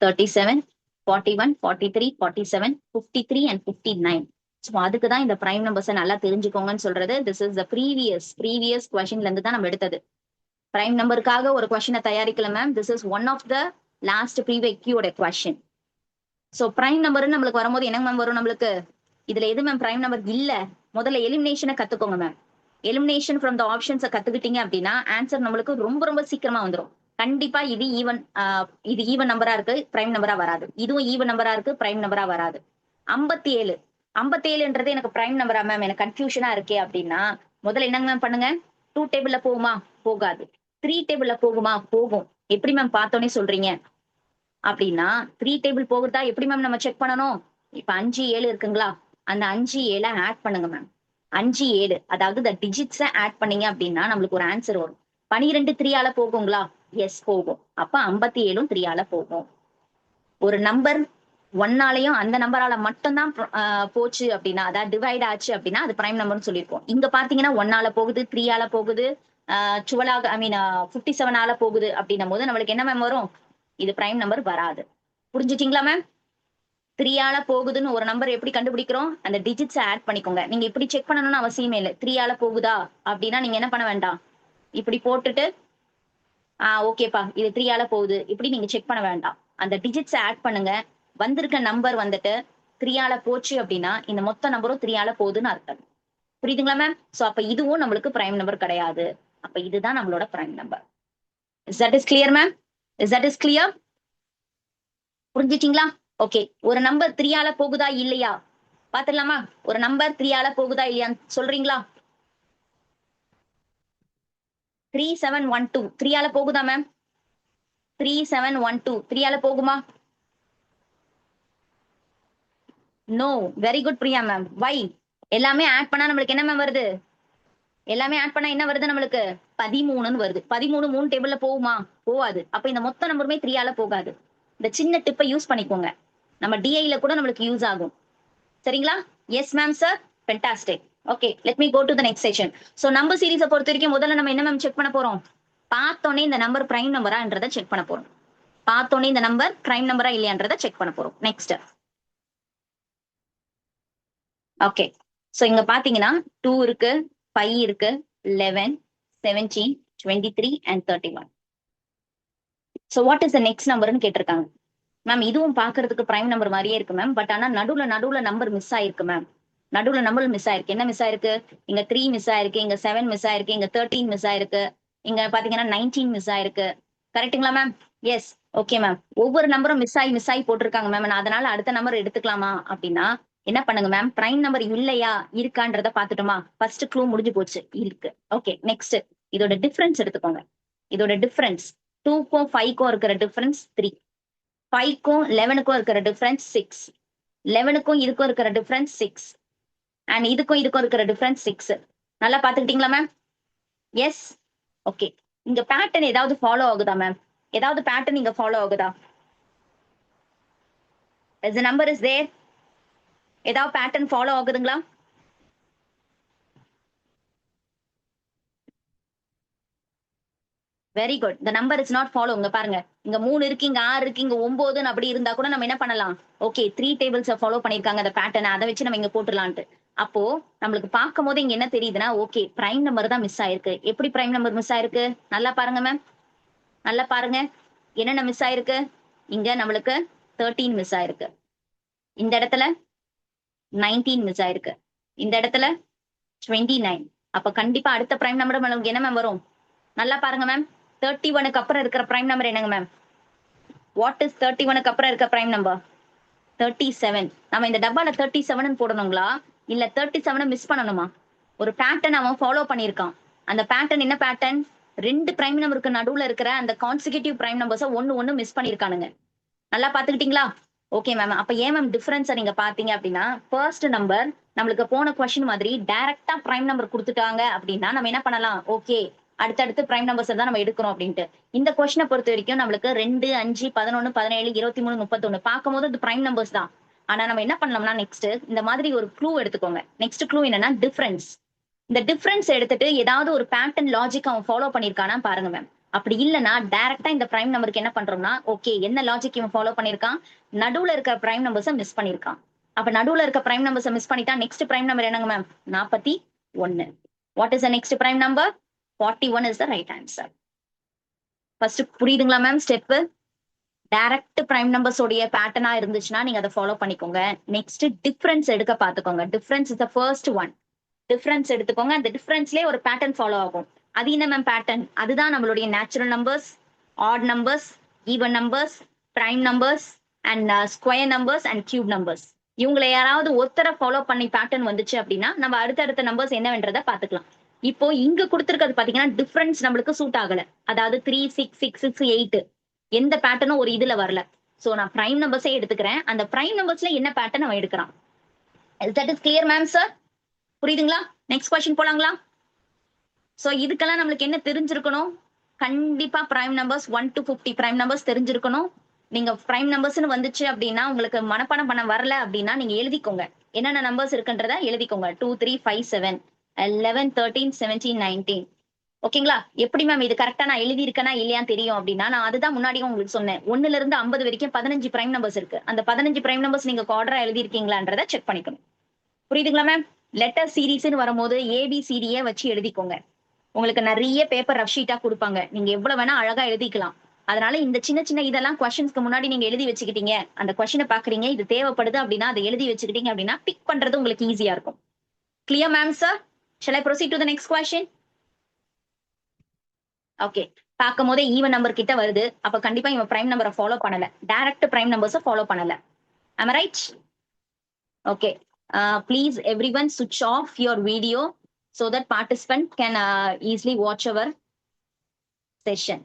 S1: 37, 41, 43, 47, 53 and 59. ஸோ அதுக்கு தான் இந்த பிரைம் நம்பர்ஸை நல்லா தெரிஞ்சுக்கோங்கன்னு சொல்றது. திஸ் இஸ் த ப்ரீவியஸ் கொஸ்டின்ல இருந்து தான் நம்ம எடுத்தது. பிரைம் நம்பருக்காக ஒரு கொஸ்டினை தயாரிக்கல ma'am. This is one of the last ப்ரீவியஸோட கொஸ்டின். ஸோ பிரைம் நம்பர்னு நம்மளுக்கு வரும்போது என்ன மேம் வரும் நம்மளுக்கு? இதுல எது மேம் பிரைம் நம்பர் இல்ல? முதல்ல எலிமினேஷனை கத்துக்கோங்க மேம். எலிமினேஷன் ஃப்ரம் த ஆப்ஷன்ஸை கத்துக்கிட்டீங்க அப்படின்னா ஆன்சர் நம்மளுக்கு ரொம்ப ரொம்ப சீக்கிரமா வந்துடும். கண்டிப்பா இது ஈவன் நம்பரா இருக்கு, பிரைம் நம்பரா வராது. இதுவும் ஈவன் நம்பரா இருக்கு, பிரைம் நம்பரா வராது. 57 எனக்கு பிரைம் நம்பரா மேம், எனக்கு கன்ஃபியூஷனா இருக்கே அப்படின்னா முதல்ல என்னங்க மேம் பண்ணுங்க? 2 டேபிள்ல போகுமா? போகாது. 3 டேபிள்ல போகுமா? போகும். எப்படி மேம் பார்த்தோன்னே சொல்றீங்க அப்படின்னா 3 டேபிள் போகுதா எப்படி மேம் நம்ம செக் பண்ணணும்? இப்ப 5 7 இருக்குங்களா, அந்த 5 7 ஆட் பண்ணுங்க மேம். 5 7 அதாவது இந்த டிஜிட்ஸை ஆட் பண்ணீங்க அப்படின்னா நம்மளுக்கு ஒரு ஆன்சர் வரும். 12 3ஆல போகுங்களா? எஸ் போகும். அப்ப 57 3ஆல போகும். ஒரு நம்பர் 1ஆலையும் அந்த நம்பரால மட்டும்தான் போச்சு அப்படின்னா, அதாவது டிவைட் ஆச்சு அப்படின்னா அது பிரைம் நம்பர்னு சொல்லியிருக்கோம். இங்க பாத்தீங்கன்னா 1ஆல போகுது, 3ஆல போகுது, 12 ஐ மீன் 57ஆல போகுது அப்படின்னும் போது நம்மளுக்கு என்ன மேம் வரும்? இது பிரைம் நம்பர் வராது. புரிஞ்சுட்டீங்களா மேம்? 3ஆல போகுதுன்னு ஒரு நம்பர் எப்படி கண்டுபிடிக்கிறோம்? அந்த டிஜிட்ஸ் ஆட் பண்ணிக்கோங்க. நீங்க இப்படி செக் பண்ணணும்னு அவசியமே இல்லை. 3ஆல போகுதா அப்படின்னா நீங்க என்ன பண்ண வேண்டாம், இப்படி போட்டுட்டு ஓகேப்பா இது 3ஆல போகுது இப்படி நீங்க செக் பண்ண வேண்டாம். அந்த டிஜிட்ஸ் ஆட் பண்ணுங்க. வந்திருக்க நம்பர் வந்துட்டு 3ஆல போச்சு அப்படின்னா இந்த மொத்த நம்பரும் 3ஆல போகுதுன்னு அர்த்தம். புரியுதுங்களா மேம்? சோ அப்ப இதுவும் நம்மளுக்கு பிரைம் நம்பர் கிடையாது. அப்ப இதுதான் நம்மளோட prime number. Is that is clear ma'am? Is that is clear? புரிஞ்சிட்டீங்களா? ஓகே. ஒரு நம்பர் 3ஆல போகுதா இல்லையா பாத்துடலாமா? ஒரு நம்பர் 3ஆல போகுதா இல்லையான்னு சொல்றீங்களா? 3712 3ஆல போகுதா மேம்? 3712 3ஆல போகுமா? No. Very good Priya ma'am. Why? எல்லாமே ஆட் பண்ணா நம்மளுக்கு என்ன மேம் வருது? எல்லாமே ஆட் பண்ணா என்ன வருது நம்மளுக்கு? 13ன்னு வருது. 13 3 டேபிள்ல போகுமா? போகாது. அப்ப இந்த மொத்த நம்பருமே 3ஆல போகாது. இந்த சின்ன டிப்பை யூஸ் பண்ணிக்கோங்க. நம்ம டிஐல கூட நம்மளுக்கு யூஸ் ஆகும். சரிங்களா? Yes ma'am sir. Fantastic. Okay, let me go to the next section. So number சீரிஸை பொறுத்த வரைக்கும் முதல்ல நம்ம என்ன மேம் செக் பண்ண போறோம்? பார்த்தோன்னே இந்த நம்பர் பிரைம் நம்பரான்றதை செக் பண்ண போறோம். பார்த்தோன்னே இந்த நம்பர் பிரைம் நம்பரா இல்லையான்றதை செக் பண்ண போறோம். நெக்ஸ்ட். ஓகே. சோ இங்க பாத்தீங்கன்னா 2 இருக்கு, 5 இருக்கு, 11, 17, 23 and 31. So what is the next நம்பர்னு கேட்டிருக்காங்க. மேம் இதுவும் பாக்குறதுக்கு பிரைம் நம்பர் மாதிரியே இருக்கு மேம். பட் ஆனா நடுவுல நம்பர் மிஸ் ஆயிருக்கு மேம். நடுவுல நம்பர் மிஸ் ஆயிருக்கு. என்ன மிஸ் ஆயிருக்கு? இங்க 3 மிஸ் ஆயிருக்கு, இங்க 7 மிஸ் ஆயிருக்கு, இங்க 13 மிஸ் ஆயிருக்கு, இங்க பாத்தீங்கன்னா 19 மிஸ் ஆயிருக்கு. கரெக்ட்டுங்களா மேம்? எஸ். Okay ma'am. ஒவ்வொரு நம்பரும் மிஸ் ஆகி போட்டிருக்காங்க மேம். நான் அதனால அடுத்த நம்பர் எடுத்துக்கலாமா அப்படின்னா என்ன பண்ணுங்க மேம்? பிரைம் நம்பர் இல்லையா இருக்கான்றத பாத்துட்டோமா? ஃபர்ஸ்ட் க்ளூ முடிஞ்சு போச்சு. இருக்கு. Okay next. இதோட டிஃபரன்ஸ் எடுத்துக்கோங்க. இதோட டிஃபரன்ஸ் 2க்கும் 5க்கும் இருக்கிற டிஃபரன்ஸ் 3. 5க்கும் 11க்கும் இருக்கிற டிஃபரன்ஸ் 6. 11க்கும் இதுக்கும் இருக்கிற டிஃபரன்ஸ் 6. அண்ட் இதுக்கும் இருக்கிற டிஃபரன்ஸ் 6. நல்லா பாத்துக்கிட்டீங்களா மேம்? எஸ். ஓகே. இங்க பேட்டர்ன் ஏதாவது ஃபாலோ ஆகுதா மேம்? ஏதாவது பேட்டர்ன் இங்க ஃபாலோ ஆகுதா? as the number is there, ஏதாவது பேட்டர்ன் ஃபாலோ ஆகுதுங்களா? Very good. the number is not follow. இங்க பாருங்க, இங்க 3 இருக்கு, இங்க 6 இருக்கு, இங்க 9 அப்படி இருந்தா கூட நம்ம என்ன பண்ணலாம்? ஓகே 3 டேபிள்ஸ் ஃபாலோ பண்ணிருக்காங்க அந்த பேட்டர்ன், அதை வச்சு நம்ம இங்க போட்டுடலான்ட்டு. அப்போ நம்மளுக்கு பார்க்கும் போது இங்க என்ன தெரியுதுன்னா ஓகே பிரைம் நம்பர் தான் மிஸ் ஆயிருக்கு. எப்படி பிரைம் நம்பர் மிஸ் ஆயிருக்கு? நல்லா பாருங்க மேம். நல்லா பாருங்க. என்னென்ன மிஸ் ஆயிருக்கு? இங்க நம்மளுக்கு 13 மிஸ் ஆயிருக்கு. இந்த இடத்துல 19 மிஸ் ஆயிருக்கு. இந்த இடத்துல 29. அப்ப கண்டிப்பா அடுத்த பிரைம் நம்பர் நம்மளுக்கு என்ன மேம் வரும்? நல்லா பாருங்க மேம். 31க்கு அப்புறம் இருக்கிற பிரைம் நம்பர் என்னங்க மேம்? வாட் இஸ் 31க்கு அப்புறம் இருக்க பிரைம் நம்பர்? 37. நம்ம இந்த டப்பால 37 போடணுங்களா இல்ல 37 மிஸ் பண்ணணுமா? ஒரு பேட்டர்ன் அவன் ஃபாலோ பண்ணியிருக்கான். அந்த பேட்டர்ன் என்ன பேட்டர்ன்? 2 பிரைம் நம்பருக்கு நடுவுல இருக்கிற அந்த கான்சிக்யூட்டிவ் பிரைம் நம்பர்ஸை ஒண்ணு மிஸ் பண்ணிருக்கானுங்க. நல்லா பாத்துக்கிட்டீங்களா? Okay ma'am. அப்ப ஏன் மேம் டிஃபரன்ஸ் நீங்க பாத்தீங்க அப்படின்னா ஃபர்ஸ்ட் நம்பர் நம்மளுக்கு போன கொஸ்டின் மாதிரி டைரக்டா பிரைம் நம்பர் கொடுத்துட்டாங்க அப்படின்னா நம்ம என்ன பண்ணலாம்? ஓகே அடுத்தடுத்து பிரைம் நம்பர்ஸ் தான் நம்ம எடுக்கிறோம் அப்படின்ட்டு. இந்த கொஸ்டினை பொறுத்த வரைக்கும் நம்மளுக்கு 2, 5, 11, 17, 23, 31 பார்க்கும்போது அது பிரைம் நம்பர்ஸ் தான். ஆனா நம்ம என்ன பண்ணலாம்னா நெக்ஸ்ட் இந்த மாதிரி ஒரு க்ளூ எடுத்துக்கோங்க. நெக்ஸ்ட் க்ளூ என்னன்னா டிஃபரன்ஸ். இந்த டிஃபரன்ஸ் எடுத்துட்டு ஏதாவது ஒரு பேட்டர்ன் லாஜிக் அவன் ஃபாலோ பண்ணிருக்கானா பாருங்க மேம். அப்படி இல்லைன்னா டைரக்டா இந்த பிரைம் நம்பருக்கு என்ன பண்றோம்னா ஓகே என்ன லாஜிக் இவன் ஃபாலோ பண்ணிருக்கான், நடுவுல இருக்க பிரைம் நம்பர்ஸை மிஸ் பண்ணிருக்கான். அப்ப நடுவுல இருக்க பிரைம் நம்பர்ஸை மிஸ் பண்ணிட்டா நெக்ஸ்ட் பிரைம் நம்பர் என்னங்க ma'am? 41. What is the next prime number? 41 is the right answer. First புரியுதுங்களா ma'am step? Direct prime numbers உடைய பேட்டர்னா இருந்துச்சுன்னா நீங்க அதை ஃபாலோ பண்ணிக்கோங்க. நெக்ஸ்ட் டிஃபரன்ஸ் எடுக்க பாத்துக்கோங்க. Difference is the first one. Difference எடுத்துக்கோங்க. அந்த டிஃபரன்ஸ்லயே ஒரு பேட்டர்ன் ஃபாலோ ஆகும். அது என்ன மேம் பேட்டர்ன்? அதுதான் நம்மளுடைய natural numbers, odd numbers, even numbers, prime numbers and square numbers and cube numbers. இவங்களை யாராவது ஒருத்தரை ஃபாலோ பண்ணி பேட்டர்ன் வந்துச்சு அப்படின்னா நம்ம அடுத்தடுத்த நம்பர்ஸ் என்னவென்றதை பாத்துக்கலாம். இப்போ இங்க கொடுத்திருக்கிறது பாத்தீங்கன்னா டிஃபரன்ஸ் நம்மளுக்கு சூட் ஆகல. அதாவது 3, 6, 6, 6, 8 எந்த பேட்டர்னும் ஒரு இதுல வரல. சோ நான் பிரைம் நம்பர்ஸே எடுத்துக்கிறேன். அந்த பிரைம் நம்பர்ஸ்ல என்ன பேட்டர்ன் அவன் எடுக்கிறான். That is clear ma'am sir? புரியுதுங்களா? நெக்ஸ்ட் கொஸ்டின் போலாங்களா? சோ இதுக்கெல்லாம் நம்மளுக்கு என்ன தெரிஞ்சிருக்கணும்? கண்டிப்பா prime numbers 1 to 50 prime numbers தெரிஞ்சிருக்கணும். நீங்க பிரைம் நம்பர்ஸ்னு வந்துச்சு அப்படின்னா உங்களுக்கு மனப்பாடம் பண்ண வரல அப்படின்னா நீங்க எழுதிக்கோங்க. என்னென்ன நம்பர்ஸ் இருக்குன்றத எழுதிக்கோங்க. 2, 3, 5, 7, 11, 13, 17, 19. ஓகேங்களா? எப்படி மேம் இது கரெக்டா நான் எழுதி இருக்கேனா இல்லையான்னு தெரியும் அப்படின்னா நான் அதுதான் முன்னாடியே உங்களுக்கு சொன்னேன். 1ல இருந்து 50 வரைக்கும் 15 பிரைம் நம்பர்ஸ் இருக்கு. அந்த 15 பிரைம் நம்பர்ஸ் நீங்க ஆர்டரா எழுதி இருக்கீங்களான்றத செக் பண்ணிக்கணும். புரியுதுங்களா மேம்? லெட்டர் சீரீஸ்னு வரும்போது ஏபிசிடியே வச்சு எழுதிக்கோங்க. உங்களுக்கு நிறைய பேப்பர் ரஃப் ஷீட்டா கொடுப்பாங்க. நீங்க எவ்வளவு வேணா அழகா எழுதிக்கலாம். அதனால இந்த சின்ன சின்ன இதெல்லாம் கொஸ்டின்ஸ்க்கு முன்னாடி நீங்க எழுதி வச்சுக்கிட்டீங்க. அந்த கொஸ்டினை பாக்குறீங்க இது தேவைப்படுது அப்படின்னா அதை எழுதி வச்சுக்கிட்டீங்க அப்படின்னா பிக் பண்றது உங்களுக்கு ஈஸியா இருக்கும். Clear ma'am sir? Shall I proceed to the next question? Okay. பார்க்கும் போதே ஈவன் நம்பர் கிட்ட வருது. அப்ப கண்டிப்பா இவன் பிரைம் நம்பரை ஃபாலோ பண்ணல. டைரக்ட் பிரைம் நம்பர்ஸை ஃபாலோ பண்ணல. Am I right? Okay. Please everyone switch off your video so that participant can easily watch our session.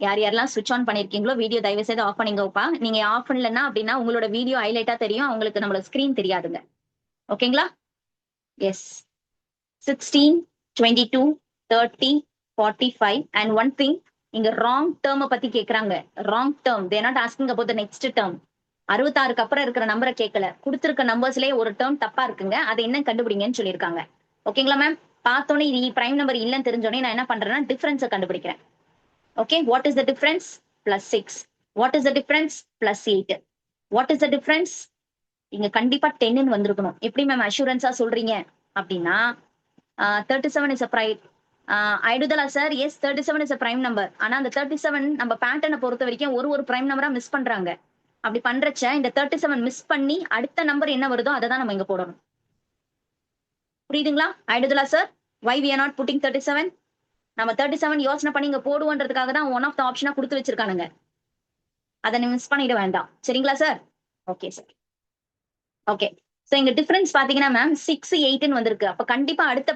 S1: யார் யாரெல்லாம் ஸ்விட்ச் ஆன் பண்ணிருக்கீங்களோ வீடியோ தயவு செய்து ஆஃப் பண்ணிங்கப்பா. நீங்க ஆஃப் பண்ணலன்னா அப்படின்னா உங்களோட வீடியோ ஹைலைட்டா தெரியும். அவங்களுக்கு நம்மளோட ஸ்கிரீன் தெரியாதுங்க. ஓகேங்களா? எஸ். 16, 22, 30, 45 and one thing இங்க ராங் டேர்ம் பத்தி கேக்குறாங்க. Wrong term they are not asking about the next term. 66க்கு அப்புறம் இருக்கிற நம்பரை கேட்கல. கொடுத்திருக்க நம்பர்ஸ்லயே ஒரு டேர்ம் தப்பா இருக்குங்க. அதை என்ன கண்டுபிடிங்கன்னு சொல்லியிருக்காங்க. ஓகேங்களா மேம்? பார்த்தோன்னே இது பிரைம் நம்பர் இல்லைன்னு தெரிஞ்சோடனே நான் என்ன பண்றேன்னா டிஃபரன்ஸை கண்டுபிடிக்கிறேன். Okay, what is the difference? +6. What is the difference? +8. What is the difference? இங்க கண்டிப்பா 10ன்னு வந்திருக்கணும். எப்படி மேம் அஷூரன்ஸா சொல்றீங்க அப்படின்னா 37 is a prime. ஐடுதலா sir? Yes 37 is a prime number. ஆனா அந்த 37 நம்ம பேட்டர்னை பொறுத்த வரைக்கும் ஒரு பிரைம் நம்பரா மிஸ் பண்றாங்க. அப்படி பண்றச்ச இந்த 37 மிஸ் பண்ணி அடுத்த நம்பர் என்ன வருதோ அதை தான் நம்ம இங்க போடணும். புரியுதுங்களா ஐடுதலா sir? why we are not putting 37? நம்ம 37 யோசனை பண்ணி இங்க போடுவோன்றதுக்காக தான் ஒன் ஆஃப் த ஆப்ஷனா கொடுத்து வச்சிருக்கானுங்க. அதை மிஸ் பண்ணிட வேண்டாம். சரிங்களா sir? Okay sir. Okay. So இங்க டிஃபரன்ஸ் பாத்தீங்கன்னா மேம் 6, 8ன்னு வந்திருக்கு. அப்ப கண்டிப்பா அடுத்த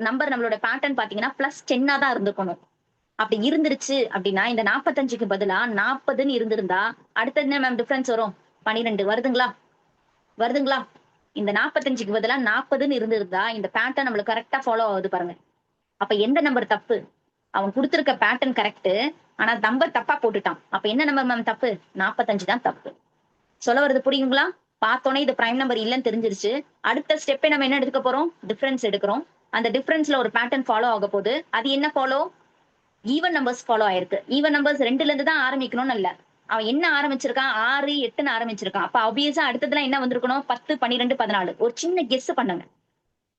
S1: நம்பர் நம்மளோட பேட்டர்ன் பாத்தீங்கன்னா +10 தான் இருந்திருக்கணும். அப்படி இருந்துருச்சு அப்படின்னா இந்த 45க்கு பதிலா 40ன்னு இருந்திருந்தா அடுத்தது என்ன மேம் டிஃபரன்ஸ் வரும்? 12 வருதுங்களா? வருதுங்களா? இந்த 45க்கு பதிலா 40ன்னு இருந்திருந்தா இந்த பேட்டர்ன் நம்மளுக்கு கரெக்டா ஃபாலோ ஆகுது பாருங்க. அப்ப எந்த நம்பர் தப்பு? அவன் கொடுத்திருக்க பேட்டர்ன் கரெக்ட். ஆனா நம்பர் தப்பா போட்டுட்டான். அப்ப என்ன நம்பர் மேம் தப்பு? 45 தான் தப்பு. சொல்ல வருது புரியுங்களா? பார்த்தோன்னே இது பிரைம் நம்பர் இல்லைன்னு தெரிஞ்சிருச்சு. அடுத்த ஸ்டெப்பே நம்ம என்ன எடுக்க போறோம்? டிஃபரன்ஸ் எடுக்கிறோம். அந்த டிஃபரன்ஸ்ல ஒரு பேட்டர்ன் ஃபாலோ ஆக போகுது. அது என்ன ஃபாலோ? ஈவன் நம்பர்ஸ் ஃபாலோ ஆயிருக்கு. ஈவன் நம்பர்ஸ் 2ல இருந்து தான் ஆரம்பிக்கணும்னு இல்ல. அவன் என்ன ஆரம்பிச்சிருக்கான்? 6, 8ன்னு ஆரம்பிச்சிருக்கான். அப்ப ஆப்வியஸா அடுத்ததுல என்ன வந்திருக்கணும்? 10, 12, 14. ஒரு சின்ன கெஸ் பண்ணுங்க.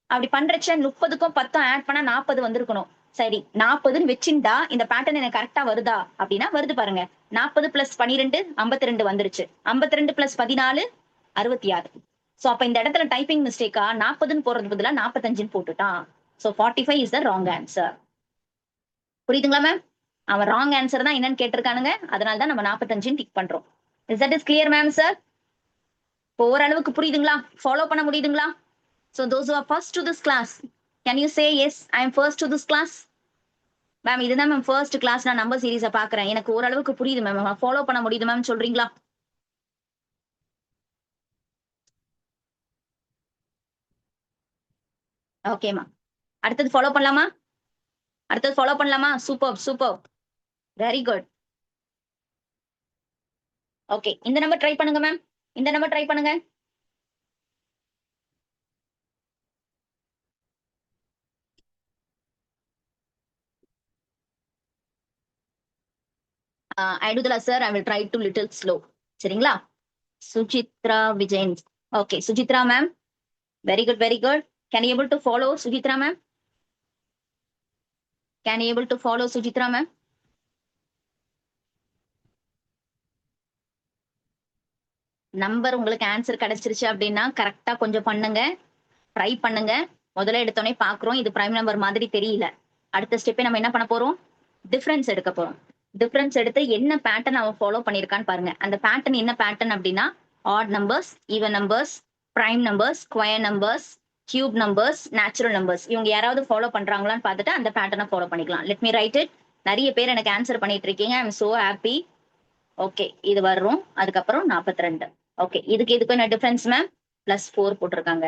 S1: அப்படி பண்றச்ச 30க்கும் 10ம் ஆட் பண்ணா 40 வந்திருக்கணும். சரி 40ன்னு வச்சிருந்தா இந்த பேட்டர்ன் எனக்கு கரெக்டா வருதா அப்படின்னா வருது பாருங்க. 40 + 12 52 வந்துருச்சு. 52 + 14 66. சோ அப்ப இந்த இடத்துல டைப்பிங் மிஸ்டேக்கா 40ன்னு போடுறது பதிலா 45ன்னு போட்டுட்டான். So 45 is the wrong answer. புரியுதுங்களா மேம்? அவன் ராங் ஆன்சர் தான் என்னன்னு கேட்டிருக்கானுங்க. அதனால தான் நம்ம 45ன்னு டிக் பண்றோம். Is that is clear ma'am sir? ஓரளவுக்கு புரியுதுங்களா? ஃபாலோ பண்ண முடியுதுங்களா? So those who are first to this class, can you say yes, I am first to this class? Ma'am இதுதான் மேம் ஃபர்ஸ்ட் கிளாஸ் நான் நம்பர் சீரீஸை பாக்குறேன். எனக்கு ஓரளவுக்கு புரியுது மேம். ஃபாலோ பண்ண முடியுது மேம் சொல்றீங்களா? Okay ma'am. அடுத்தது ஃபாலோ பண்ணலாமா? அடுத்தது ஃபாலோ பண்ணலாமா? Super super, very good. Okay, இந்த நம்பர் ட்ரை பண்ணுங்க மேம், இந்த நம்பர் ட்ரை பண்ணுங்க. ஐடுதலா sir, I will try to little slow. சரிங்களா? Suchitra Vijayan. Okay, Suchitra ma'am, very good very good. Can you able to follow Suchitra ma'am? Can you able to follow Suchitra ma'am? Number உங்களுக்கு answer கிடைச்சிருச்சு அப்படின்னா கரெக்டா கொஞ்சம் பண்ணுங்க, ட்ரை பண்ணுங்க. முதல்ல எடுத்தோடனே பாக்குறோம் இது பிரைம் நம்பர் மாதிரி தெரியல. அடுத்த ஸ்டெப்பே நம்ம என்ன பண்ண போறோம்? டிஃபரன்ஸ் எடுக்க போறோம். டிஃபரன்ஸ் எடுத்து என்ன பேட்டர்ன் அவன் ஃபாலோ பண்ணிருக்கான்னு பாருங்க. அந்த பேட்டர்ன் என்ன பேட்டர்ன் அப்படின்னா odd numbers, even numbers, prime numbers, square numbers, cube numbers, natural numbers. இவங்க யாராவது ஃபாலோ பண்றாங்களான்னு பார்த்துட்டு அந்த பேட்டர்னை ஃபாலோ பண்ணிக்கலாம். Let me right it. நிறைய பேர் எனக்கு ஆன்சர் பண்ணிட்டு இருக்கீங்க. I am so happy. Okay, இது வரும். அதுக்கப்புறம் 42. ஓகே, இதுக்கு என்ன டிஃபரன்ஸ் மேம்? +4 போட்டிருக்காங்க,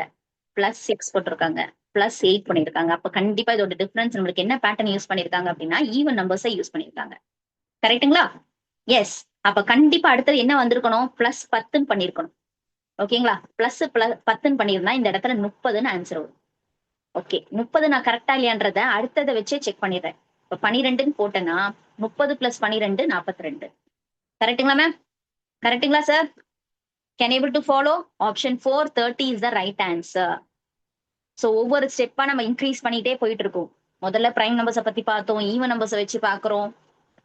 S1: +6 போட்டிருக்காங்க, +8 பண்ணிருக்காங்க. அப்ப கண்டிப்பா இதோட டிஃபரன்ஸ் நம்மளுக்கு என்ன பேட்டர்ன் யூஸ் பண்ணிருக்காங்க அப்படின்னா ஈவன் நம்பர்ஸை யூஸ் பண்ணிருக்காங்க. கரெக்ட்டுங்களா? எஸ். அப்ப கண்டிப்பா அடுத்தது என்ன வந்திருக்கணும்? +10 பண்ணிருக்கணும். ஓகேங்களா? +10 பண்ணிருந்தா இந்த இடத்துல 30ன்னு ஆன்சர் வரும். ஓகே, 30 நான் கரெக்டா இல்லையான்றத அடுத்ததை வச்சே செக் பண்ணிடுறேன். இப்ப 12ன்னு போட்டேன்னா 30 + 12 42. கரெக்ட்டுங்களா மேம்? கரெக்ட்டுங்களா sir? Can able to follow? Option 4 30 is the right answer. So ஒவ்வொரு ஸ்டெப்பா நம்ம இன்க்ரீஸ் பண்ணிட்டே போயிட்டு இருக்கோம். முதல்ல பிரைம் நம்பர்ஸை பத்தி பார்த்தோம், ஈவன் நம்பர்ஸை வச்சு பார்க்குறோம்.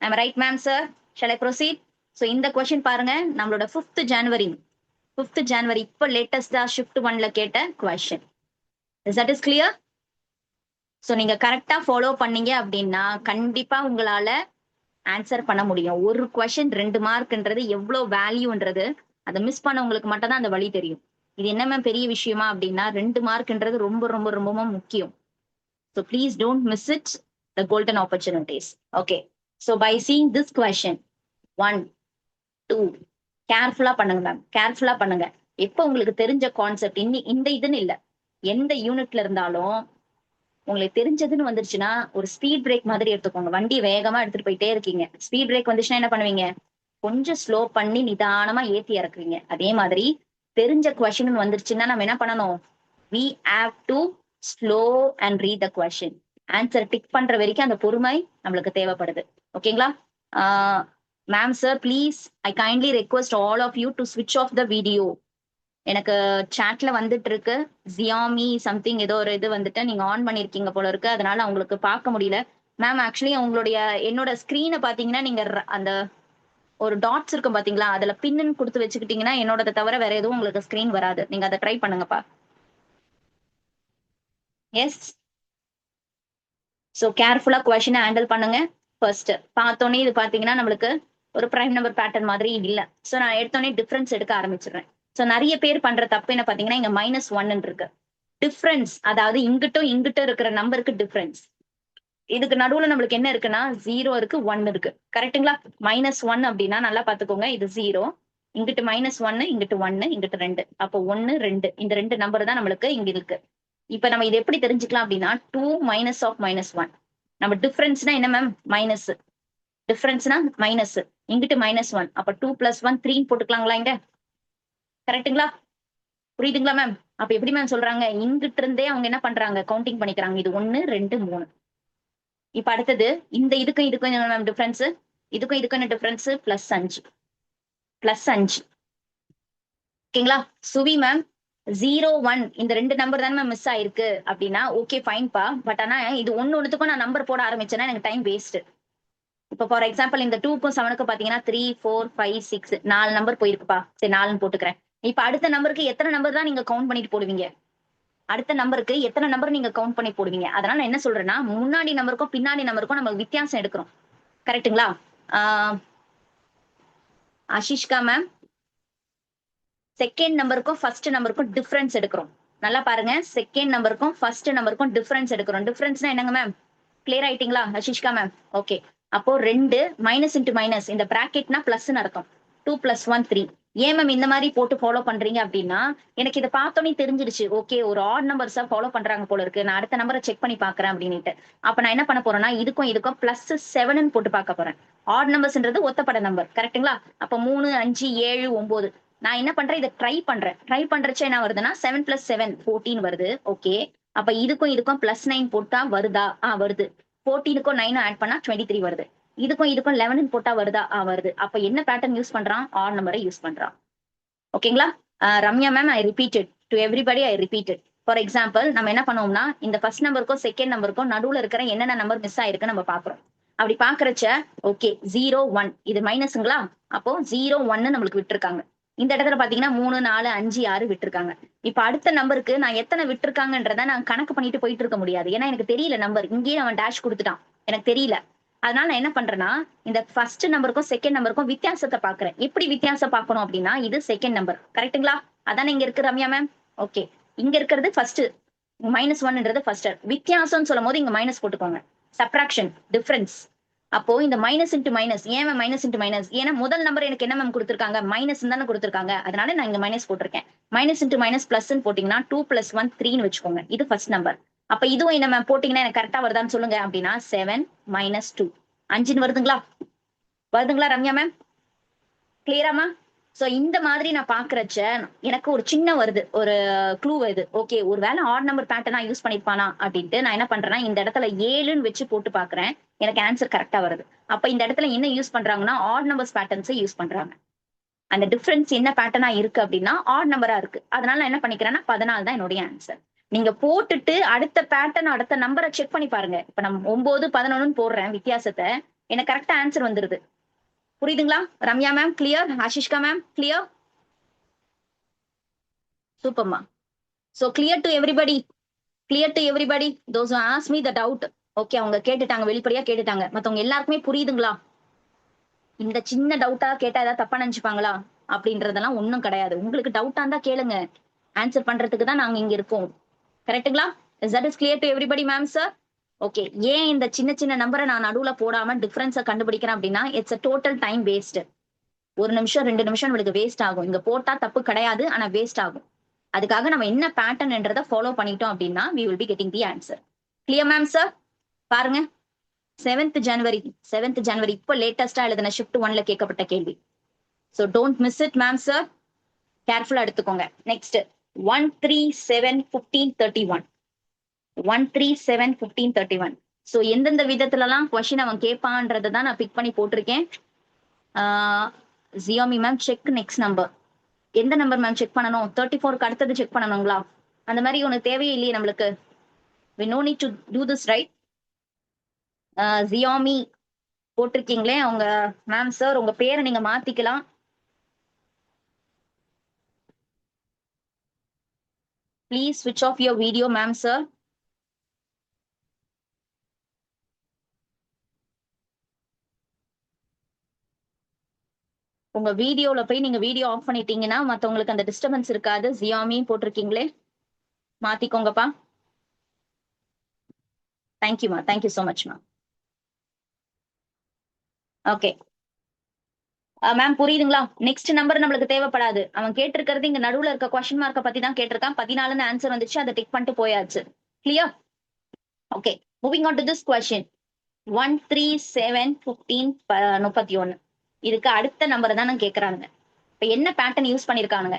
S1: I'm right ma'am sir? Shall I proceed? So இந்த கொஸ்டின் பாருங்க, நம்மளோட 5th ஜனவரி இப்போ லேட்டஸ்டா ஷிஃப்ட் 1ல கேட்ட question. That is clear? So நீங்க கரெக்டா ஃபாலோ பண்ணீங்க அப்படின்னா கண்டிப்பா உங்களால ஆன்சர் பண்ண முடியும். ஒரு கொஸ்டின் 2 மார்க்ன்றது எவ்வளவு வேல்யூன்றது அதை மிஸ் பண்ணவங்களுக்கு மட்டும் தான் அந்த வழி தெரியும். இது என்ன மேம் பெரிய விஷயமா அப்படின்னா 2 மார்க்ன்றது ரொம்ப ரொம்ப ரொம்ப முக்கியம். So please don't miss it, the golden opportunities. Okay, so by seeing this question 1 2 கேர்ஃபுல்லா பண்ணுங்க மேம், கேர்ஃபுல்லா பண்ணுங்க. எப்போ உங்களுக்கு தெரிஞ்ச கான்செப்ட் இந்த இதுன்னு இல்லை, எந்த யூனிட்ல இருந்தாலும் உங்களுக்கு தெரிஞ்சதுன்னு வந்துருச்சுன்னா ஒரு ஸ்பீட் பிரேக் மாதிரி எடுத்துக்கோங்க. வண்டி வேகமா எடுத்துட்டு போயிட்டே இருக்கீங்க, ஸ்பீட் பிரேக் வந்துச்சுன்னா என்ன பண்ணுவீங்க? கொஞ்சம் ஸ்லோ பண்ணி நிதானமா ஏத்தி இறக்குவீங்க. அதே மாதிரி தெரிஞ்ச கொஸ்டின் வந்துருச்சுன்னா நம்ம என்ன பண்ணணும்? we have to slow and read the question. Answer tick பண்ற வரைக்கும் அந்த பொறுமை நம்மளுக்கு தேவைப்படுது. ஓகேங்களா? Ma'am sir please I kindly request all of you to ஸ்விட்ச் ஆஃப் த வீடியோ. எனக்கு சாட்ல வந்துட்டு இருக்கு ஜியாமி சம்திங் ஏதோ ஒரு இது வந்துட்டு நீங்க ஆன் பண்ணிருக்கீங்க போல இருக்கு, அதனால அவங்களுக்கு பார்க்க முடியல. மேம் ஆக்சுவலி உங்களுடைய என்னோட ஸ்கிரீனை பாத்தீங்கன்னா நீங்க அந்த ஒரு டாட்ஸ் இருக்கும் பாத்தீங்களா, அதுல பின்னு கொடுத்து வச்சுக்கிட்டீங்கன்னா என்னோட தவிர வேற எதுவும் உங்களுக்கு ஸ்கிரீன் வராது. நீங்க அதை ட்ரை பண்ணுங்கப்பா. எஸ். ஸோ கேர்ஃபுல்லா கொஸ்டினை ஹேண்டில் பண்ணுங்க. ஃபர்ஸ்ட் பார்த்தோன்னே இது பாத்தீங்கன்னா நம்மளுக்கு ஒரு பிரைம் நம்பர் பேட்டர்ன் மாதிரி இல்ல. ஸோ நான் எடுத்தோடனே டிஃபரன்ஸ் எடுக்க ஆரம்பிச்சிடுறேன். ஸோ நிறைய பேர் பண்ற தப்பு என்ன பாத்தீங்கன்னா இங்க -1 இருக்கு. டிஃபரன்ஸ் அதாவது இங்கிட்டும் இருக்கிற நம்பருக்கு டிஃபரன்ஸ். இதுக்கு நடுவுல நம்மளுக்கு என்ன இருக்குன்னா 0 இருக்கு, 1 இருக்கு. கரெக்ட்டுங்களா? -1 அப்படின்னா நல்லா பாத்துக்கோங்க, இது 0, இங்கிட்டு -1, இங்கிட்டு 1, இங்கிட்டு 2. அப்போ 1 2 இந்த 2 நம்பர் தான் நம்மளுக்கு இங்க இருக்கு. இப்ப நம்ம இது எப்படி தெரிஞ்சுக்கலாம் அப்படின்னா 2 மைனஸ் ஆஃப் -1. நம்ம டிஃபரன்ஸ்னா என்ன மேம்? மைனஸ். டிஃபரன்ஸ்னா மைனஸ், இங்கிட்டு -1. அப்ப 2 + 1 3 போட்டுக்கலாங்களா இங்க? கரெக்ட்டுங்களா? புரியுதுங்களா மேம்? அப்ப எப்படி மேம் சொல்றாங்க? இங்கிட்டு இருந்தே அவங்க என்ன பண்றாங்க? கவுண்டிங் பண்ணிக்கிறாங்க. இது 1 2 3. இப்ப அடுத்தது இந்த இதுக்கும் என்ன மேம் டிஃபரன்ஸ்? இதுக்கும் என்ன டிஃபரன்ஸ்? +5 +5. ஓகேங்களா? சுவி மேம் 0 1 இந்த 2 நம்பர் தானே மிஸ் ஆயிருக்கு அப்படின்னா ஓகே ஃபைன்பா. பட் ஆனா இது ஒண்ணுத்துக்கும் நான் நம்பர் போட ஆரம்பிச்சேன்னா எனக்கு டைம் வேஸ்ட். இப்ப ஃபார் எக்ஸாம்பிள் இந்த 2க்கும் 7க்கும் பாத்தீங்கன்னா 3 4 5 6 4 நம்பர் போயிருக்குப்பா. சரி 4ன்னு போட்டுக்கிறேன். இப்ப அடுத்த நம்பருக்கு எத்தனை நம்பர் தான் நீங்க கவுண்ட் பண்ணிட்டு போடுவீங்க? அடுத்த நம்பருக்கு எத்தனை நம்பர் நீங்க கவுண்ட் பண்ணி போடுவீங்க? அதனால நான் என்ன சொல்றேன்னா முன்னாடி நம்பருக்கும் பின்னாடி நம்பருக்கும் நம்ம வித்தியாசம் எடுக்கிறோம். கரெக்ட்டுங்களா? ஆஷிஷ்கா மேம், செகண்ட் நம்பருக்கும் ஃபர்ஸ்ட் நம்பருக்கும் டிஃபரன்ஸ் எடுக்கிறோம். நல்லா பாருங்க, செகண்ட் நம்பருக்கும் ஃபர்ஸ்ட் நம்பருக்கும் டிஃபரன்ஸ் எடுக்கிறோம். டிஃபரன்ஸ்னா என்னங்க மேம்? கிளியர் ஆயிட்டீங்களா ஹஷிஷ்கா மேம்? ஓகே, அப்போ 2 மைனஸ் இன்டு மைனஸ் இந்த பிராக்கெட்னா பிளஸ்ன்னு அர்த்தம். 2 + 1 3. ஏன் மேம் இந்த மாதிரி போட்டு ஃபாலோ பண்றீங்க அப்படின்னா எனக்கு இதை பார்த்தோன்னே தெரிஞ்சிருச்சு. ஓகே, ஒரு ஆட் நம்பர்ஸா ஃபாலோ பண்றாங்க போல இருக்கு. நான் அடுத்த நம்பரை செக் பண்ணி பாக்குறேன் அப்படின்னுட்டு. அப்ப நான் என்ன பண்ண போறேன்னா இதுக்கும் இதுக்கும் +7 போட்டு பார்க்க போறேன். ஆட் நம்பர்ஸ்ன்றது ஒத்தப்பட நம்பர் கரெக்ட்டுங்களா? அப்ப 3, 5, 7, 9 நான் என்ன பண்றேன், இதை ட்ரை பண்றேன். ட்ரை பண்றச்ச என்ன வருதுன்னா 7 + 7 14 வருது. ஓகே, அப்ப இதுக்கும் இதுக்கும் +9 போட்டா வருதா? வருது. 14க்கும் 9 ஆட் பண்ணா 23 வருது. இதுக்கும் இதுக்கும் 11 போட்டா வருதா? வருது. அப்ப என்ன பேட்டர்ன் யூஸ் பண்றான்? ஆட் நம்பரை யூஸ் பண்றான். ஓகேங்களா? Ramya ma'am, I repeated to everybody, I repeated. For example நம்ம என்ன பண்ணுவோம்னா இந்த ஃபர்ஸ்ட் நம்பருக்கும் செகண்ட் நம்பருக்கும் நடுவுல இருக்கிற என்னென்ன நம்பர் மிஸ் ஆயிருக்கு நம்ம பாக்குறோம். அப்படி பாக்குறச்ச ஓகே 0 1 இது மைனஸுங்களா? அப்போ 0 1 நம்மளுக்கு விட்டுருக்காங்க. இந்த இடத்துல பாத்தீங்கன்னா 3 4 5 6 விட்டுருக்காங்க. இப்ப அடுத்த நம்பருக்கு நான் எத்தனை விட்டுருக்காங்கன்றத நான் கணக்கு பண்ணிட்டு போயிட்டு இருக்க முடியாது. ஏன்னா எனக்கு தெரியல நம்பர். இங்கேயே அவன் டேஷ் கொடுத்துட்டான். எனக்கு தெரியல. அதனால நான் என்ன பண்றேன்னா இந்த ஃபர்ஸ்ட் நம்பருக்கும் செகண்ட் நம்பருக்கும் வித்தியாசத்தை பாக்குறேன். எப்படி வித்தியாசம் பார்க்கணும் அப்படின்னா இது செகண்ட் நம்பர் கரெக்ட்டுங்களா? அதானே இங்க இருக்கு ரம்யா மேம். ஓகே, இங்க இருக்கிறது ஃபர்ஸ்ட், -1ன்றது ஃபர்ஸ்ட். வித்தியாசம்னு சொல்லும் போது இங்க மைனஸ் போட்டுக்கோங்க. Subtraction, difference. அப்போ இந்த மைனஸ் இன்டு மைனஸ், ஏன் மேம் மைனஸ் இன்டு மைனஸ்? ஏன்னா முதல் நம்பர் எனக்கு என்ன மேம் கொடுத்துருக்காங்க? மைனஸ் தானே கொடுத்துருக்காங்க. அதனால நான் இங்க மைனஸ் போட்டிருக்கேன். மைனஸ் இன்டு மைனஸ் பிளஸ்ன்னு போட்டீங்கன்னா 2 + 1 3ன்னு வச்சுக்கோங்க. இது ஃபர்ஸ்ட் நம்பர். அப்ப இதுவும் என்ன மேம் போட்டீங்கன்னா எனக்கு கரெக்டா வருதான்னு சொல்லுங்க அப்படின்னா 7 - 2 5ன்னு வருதுங்களா? வருதுங்களா ரம்யா மேம்? கிளியராமா? சோ இந்த மாதிரி நான் பாக்குறச்ச எனக்கு ஒரு சின்ன வருது, ஒரு க்ளூ வருது. ஓகே, ஒரு வேளை ஆட் நம்பர் பேட்டர்னா யூஸ் பண்ணிருப்பானா அப்படின்ட்டு நான் என்ன பண்றேன்னா இந்த இடத்துல 7ன்னு வச்சு போட்டு பாக்குறேன். எனக்கு ஆன்சர் கரெக்டா வருது. அப்ப இந்த இடத்துல என்ன யூஸ் பண்றாங்கன்னா ஆட் நம்பர்ஸ் பேட்டர்ன்ஸ் யூஸ் பண்றாங்க. அந்த டிஃபரன்ஸ் என்ன பேட்டர்னா இருக்கு அப்படின்னா ஆட் நம்பரா இருக்கு. அதனால நான் என்ன பண்ணிக்கிறேன்னா 14 தான் என்னுடைய ஆன்சர். நீங்க போட்டுட்டு அடுத்த பேட்டர்ன் அடுத்த நம்பரை செக் பண்ணி பாருங்க. இப்ப நம்ம 9 11ன்னு போடுறேன் வித்தியாசத்தை, எனக்கு கரெக்டா ஆன்சர் வந்துருது. புரியுதுங்களா? Ramya ma'am clear? Ashishka ma'am clear? சூப்பர்மா. So clear to everybody? Clear to everybody those who ask me the doubt? Okay, அவங்க கேட்டுட்டாங்க, வெளிப்படையா கேட்டுட்டாங்க. மத்தவங்க எல்லாருக்குமே புரியுதுங்களா? இந்த சின்ன டவுட்டா கேட்டா ஏதாவது தப்பா நினைச்சுப்பாங்களா? அப்படின்றதெல்லாம் ஒண்ணும் கிடையாது. உங்களுக்கு டவுட்டா இருந்தா கேளுங்க. ஆன்சர் பண்றதுக்கு தான் நாங்க இங்க இருக்கோம். கரெக்ட்டுங்களா? Is that is clear to everybody ma'am sir? Okay, ஏன் இந்த சின்ன சின்ன நம்பரை நான் நடுவுல போடாம டிஃபரன்ஸை கண்டுபிடிக்கிறேன் அப்படின்னா it's a total time waste. 1 நிமிஷம் 2 நிமிஷம் நம்மளுக்கு வேஸ்ட் ஆகும். இங்க போட்டா தப்பு கிடையாது, ஆனா வேஸ்ட் ஆகும். அதுக்காக நம்ம என்ன பேட்டர்ன்ன்றதை ஃபாலோ பண்ணிட்டோம் அப்படின்னா we will be getting the answer. Clear ma'am sir? பாருங்க 7th ஜனவரி, 7th ஜனவரி இப்போ லேட்டஸ்டா எழுதின ஷிஃப்ட் 1ல கேட்கப்பட்ட கேள்வி. So don't miss it ma'am sir. கேர்ஃபுல்லா எடுத்துக்கோங்க. நெக்ஸ்ட் 137 15 31. 137 15 31. சோ எந்தெந்த விதத்துலலாம் கொஸ்டின் அவன் கேட்பான்றதை தான் நான் பிக் பண்ணி போட்டிருக்கேன். Xiaomi ma'am check next number. எந்த நம்பர் மேம் செக் பண்ணணும்? 34க்கு அடுத்தது செக் பண்ணணுங்களா? அந்த மாதிரி ஒண்ணு தேவையே இல்லையே நம்மளுக்கு. we no need to do this right? Xiaomi போட்டிருக்கீங்களே அவங்க மேம் சார், உங்க பேரை நீங்க மாத்திக்கலாம். Please switch off your video ma'am sir. உங்க வீடியோல போய் நீங்க வீடியோ ஆஃப் பண்ணிட்டீங்கன்னா மத்தவங்களுக்கு அந்த டிஸ்டர்பன்ஸ் இருக்காது. ஜியோமி போட்டிருக்கீங்களே, மாத்திக்கோங்கப்பா. தேங்க்யூமா, தேங்க்யூ சோ மச்மா. ஓகே மேம் புரியுதுங்களா? நெக்ஸ்ட் நம்பர் நம்மளுக்கு தேவைப்படாது. அவன் கேட்டிருக்கிறது இங்க நடுவுல இருக்க கொஸ்டின் மார்க்க பத்தி தான் கேட்டிருக்கான். 14ன்னு ஆன்சர் வந்துச்சு, அதை டிக் பண்ணிட்டு போயாச்சு. Clear? Okay, moving on to this question. 137 15 31. இதுக்கு அடுத்த நம்பர் தான் கேக்குறாங்க. இப்ப என்ன பேட்டர்ன் யூஸ் பண்ணிருக்கானுங்க?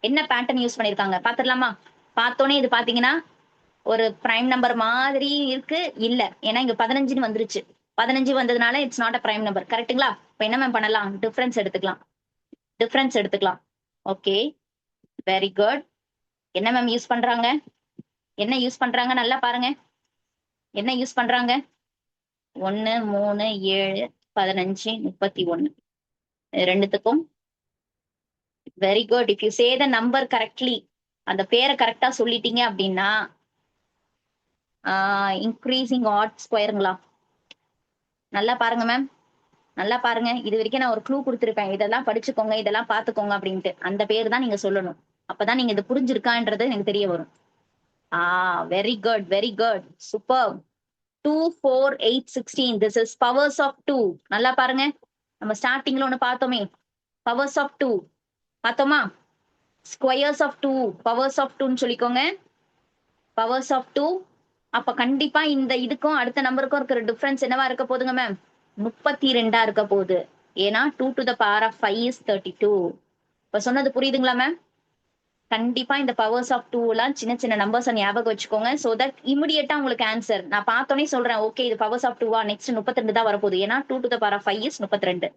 S1: என்ன பேட்டர்ன் யூஸ் பண்ணிருக்காங்க பாத்துடலாமா? பார்த்தோன்னே இது பாத்தீங்கன்னா ஒரு பிரைம் நம்பர் மாதிரி இருக்கு. இல்ல, ஏன்னா இங்க 15ன்னு வந்துருச்சு. 15 வந்ததுனால it's not a prime number. கரெக்ட்டுங்களா? இப்ப என்ன மேம் பண்ணலாம்? டிஃபரன்ஸ் எடுத்துக்கலாம். டிஃபரன்ஸ் எடுத்துக்கலாம். Okay, very good. என்ன மேம் யூஸ் பண்றாங்க? என்ன யூஸ் பண்றாங்க நல்லா பாருங்க. என்ன யூஸ் பண்றாங்க? 1 3 7 15 31. ரெண்டுத்துக்கும் very good. If you say the number correctly, அந்த பேரை கரெக்டா சொல்லிட்டீங்க அப்படின்னா இன்க்ரீசிங் ஆட் ஸ்கொயருங்களா? நல்லா பாருங்க மேம், நல்லா பாருங்க. இது வரைக்கும் நான் ஒரு க்ளூ கொடுத்துருப்பேன், இதெல்லாம் படிச்சுக்கோங்க, இதெல்லாம் பாத்துக்கோங்க அப்படின்ட்டு. அந்த பேர் தான் நீங்க சொல்லணும். அப்பதான் நீங்க இது புரிஞ்சிருக்கான்றது எனக்கு தெரிய வரும். Very good, very good, super. 2 4 8 16. This is powers of 2. நல்லா பாருங்க, நம்ம ஸ்டார்டிங்ல ஒண்ணு பார்த்தோமே, பவர்ஸ் ஆஃப் 2. பார்த்தோமா? ஸ்கொயர்ஸ் ஆஃப் 2, பவர்ஸ் ஆஃப் 2ன்னு சொல்லிக்கோங்க. Powers of 2. அப்ப கண்டிப்பா இந்த இதுக்கும் அடுத்த நம்பருக்கும் இருக்கிற டிஃபரன்ஸ் என்னவா இருக்க போதுங்க மேம்? 32 இருக்க போகுது. ஏன்னா 2 to the power of 5 is 32. இப்ப சொன்னது புரியுதுங்களா மேம்? கண்டிப்பா இந்த பவர்ஸ் ஆஃப் 2 எல்லாம் சின்ன சின்ன நம்பர்ஸ் ஞாபகம் வச்சுக்கோங்க. சோ தட் இமிடியேட்டா உங்களுக்கு ஆன்சர். நான் பார்த்தோனே சொல்றேன். ஓகே இது பவர்ஸ் ஆஃப் 2வா நெக்ஸ்ட் 32 தான் வரப்போகுது. ஏன்னா 2 to the power of 5 is 32.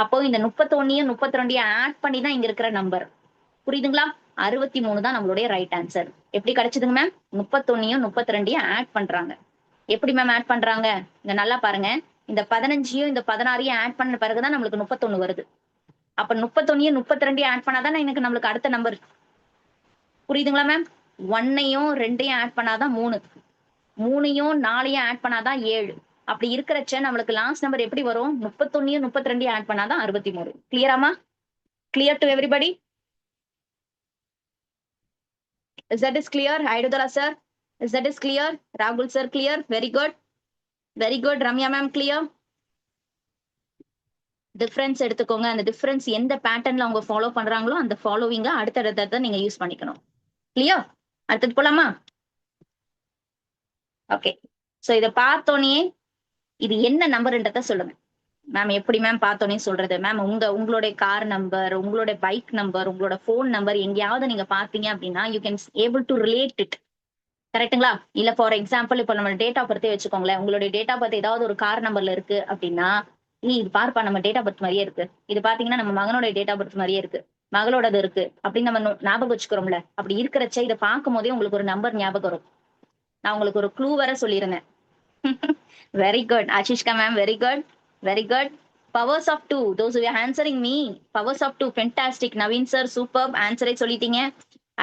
S1: அப்போ இந்த 31யும் 32யும் ஆட் பண்ணி தான் இங்க இருக்கிற நம்பர். புரியுதுங்களா? 63 தான் நம்மளுடைய ரைட் ஆன்சர். எப்படி கிடைச்சதுங்க மேம்? 31யும் 32யும் ஆட் பண்றாங்க. எப்படி மேம் ஆட் பண்றாங்க? இங்க நல்லா பாருங்க. இந்த 15யும் இந்த 16யும் ஆட் பண்ண பிறகுதான் நம்மளுக்கு 31 வருது. அப்ப 31யும் 32யும் ஆட் பண்ணாதான் எனக்கு நம்மளுக்கு அடுத்த நம்பர். புரியுதுங்களா மேம்? 1யும் 2யும் ஆட் பண்ணாதான் 3. 3யும் 4யும் ஆட் பண்ணாதான் 7. அப்படி இருக்கிறச்ச நம்மளுக்கு லாஸ்ட் நம்பர் எப்படி வரும்? 31யும் 32யும் ஆட் பண்ணாதான் 63. கிளியராமா? Clear to everybody? Is that is clear? Aidudala sir? Is that is clear? Rahul sir clear? Very good. Very good. Ramya ma'am clear? Difference எடுத்துக்கோங்க. அந்த டிஃபரன்ஸ் எந்த பேட்டர்ன்ல அவங்க ஃபாலோ பண்றாங்களோ அந்த ஃபாலோவிங்க அடுத்தடுத்த நீங்க யூஸ் பண்ணிக்கணும். கிளியர்? அடுத்தது போலாமா? ஓகே. சோ இத பார்த்தோனே இது என்ன நம்பர்ன்றத சொல்லுங்க. மேம் எப்படி மேம் பார்த்தோனே சொல்றது? மேம் உங்களுடைய கார் நம்பர், உங்களுடைய பைக் நம்பர், உங்களோட போன் நம்பர் எங்கேயாவது நீங்க பாத்தீங்க அப்படின்னா you can able to relate it. கரெக்ட்டுங்களா? இல்ல ஃபார் எக்ஸாம்பிள் இப்ப நம்ம டேட் ஆஃப் பர்த்தே வச்சுக்கோங்களேன். உங்களுடைய டேட் ஆஃப் பர்த் ஏதாவது ஒரு கார் நம்பர்ல இருக்கு அப்படின்னா இது பார்ப்பா நம்ம டேட் ஆஃப் பர்த் மாதிரியே இருக்கு. இது பாத்தீங்கன்னா நம்ம மகனோட டேட் ஆஃப் பர்த் மாதிரியே இருக்கு. மகளோடது இருக்கு அப்படின்னு நம்ம ஞாபகம் வச்சுக்கிறோம்ல. அப்படி இருக்கிறச்ச இதை பார்க்கும் போதே உங்களுக்கு ஒரு நம்பர் ஞாபகம் வரும். நான் உங்களுக்கு ஒரு க்ளூ வர சொல்லியிருந்தேன். Very good Ashishka ma'am. Very good. Very good. Powers of 2. those who are answering me. Powers of 2. fantastic. Naveen sir super. ஆன்சரை சொல்லிட்டீங்க.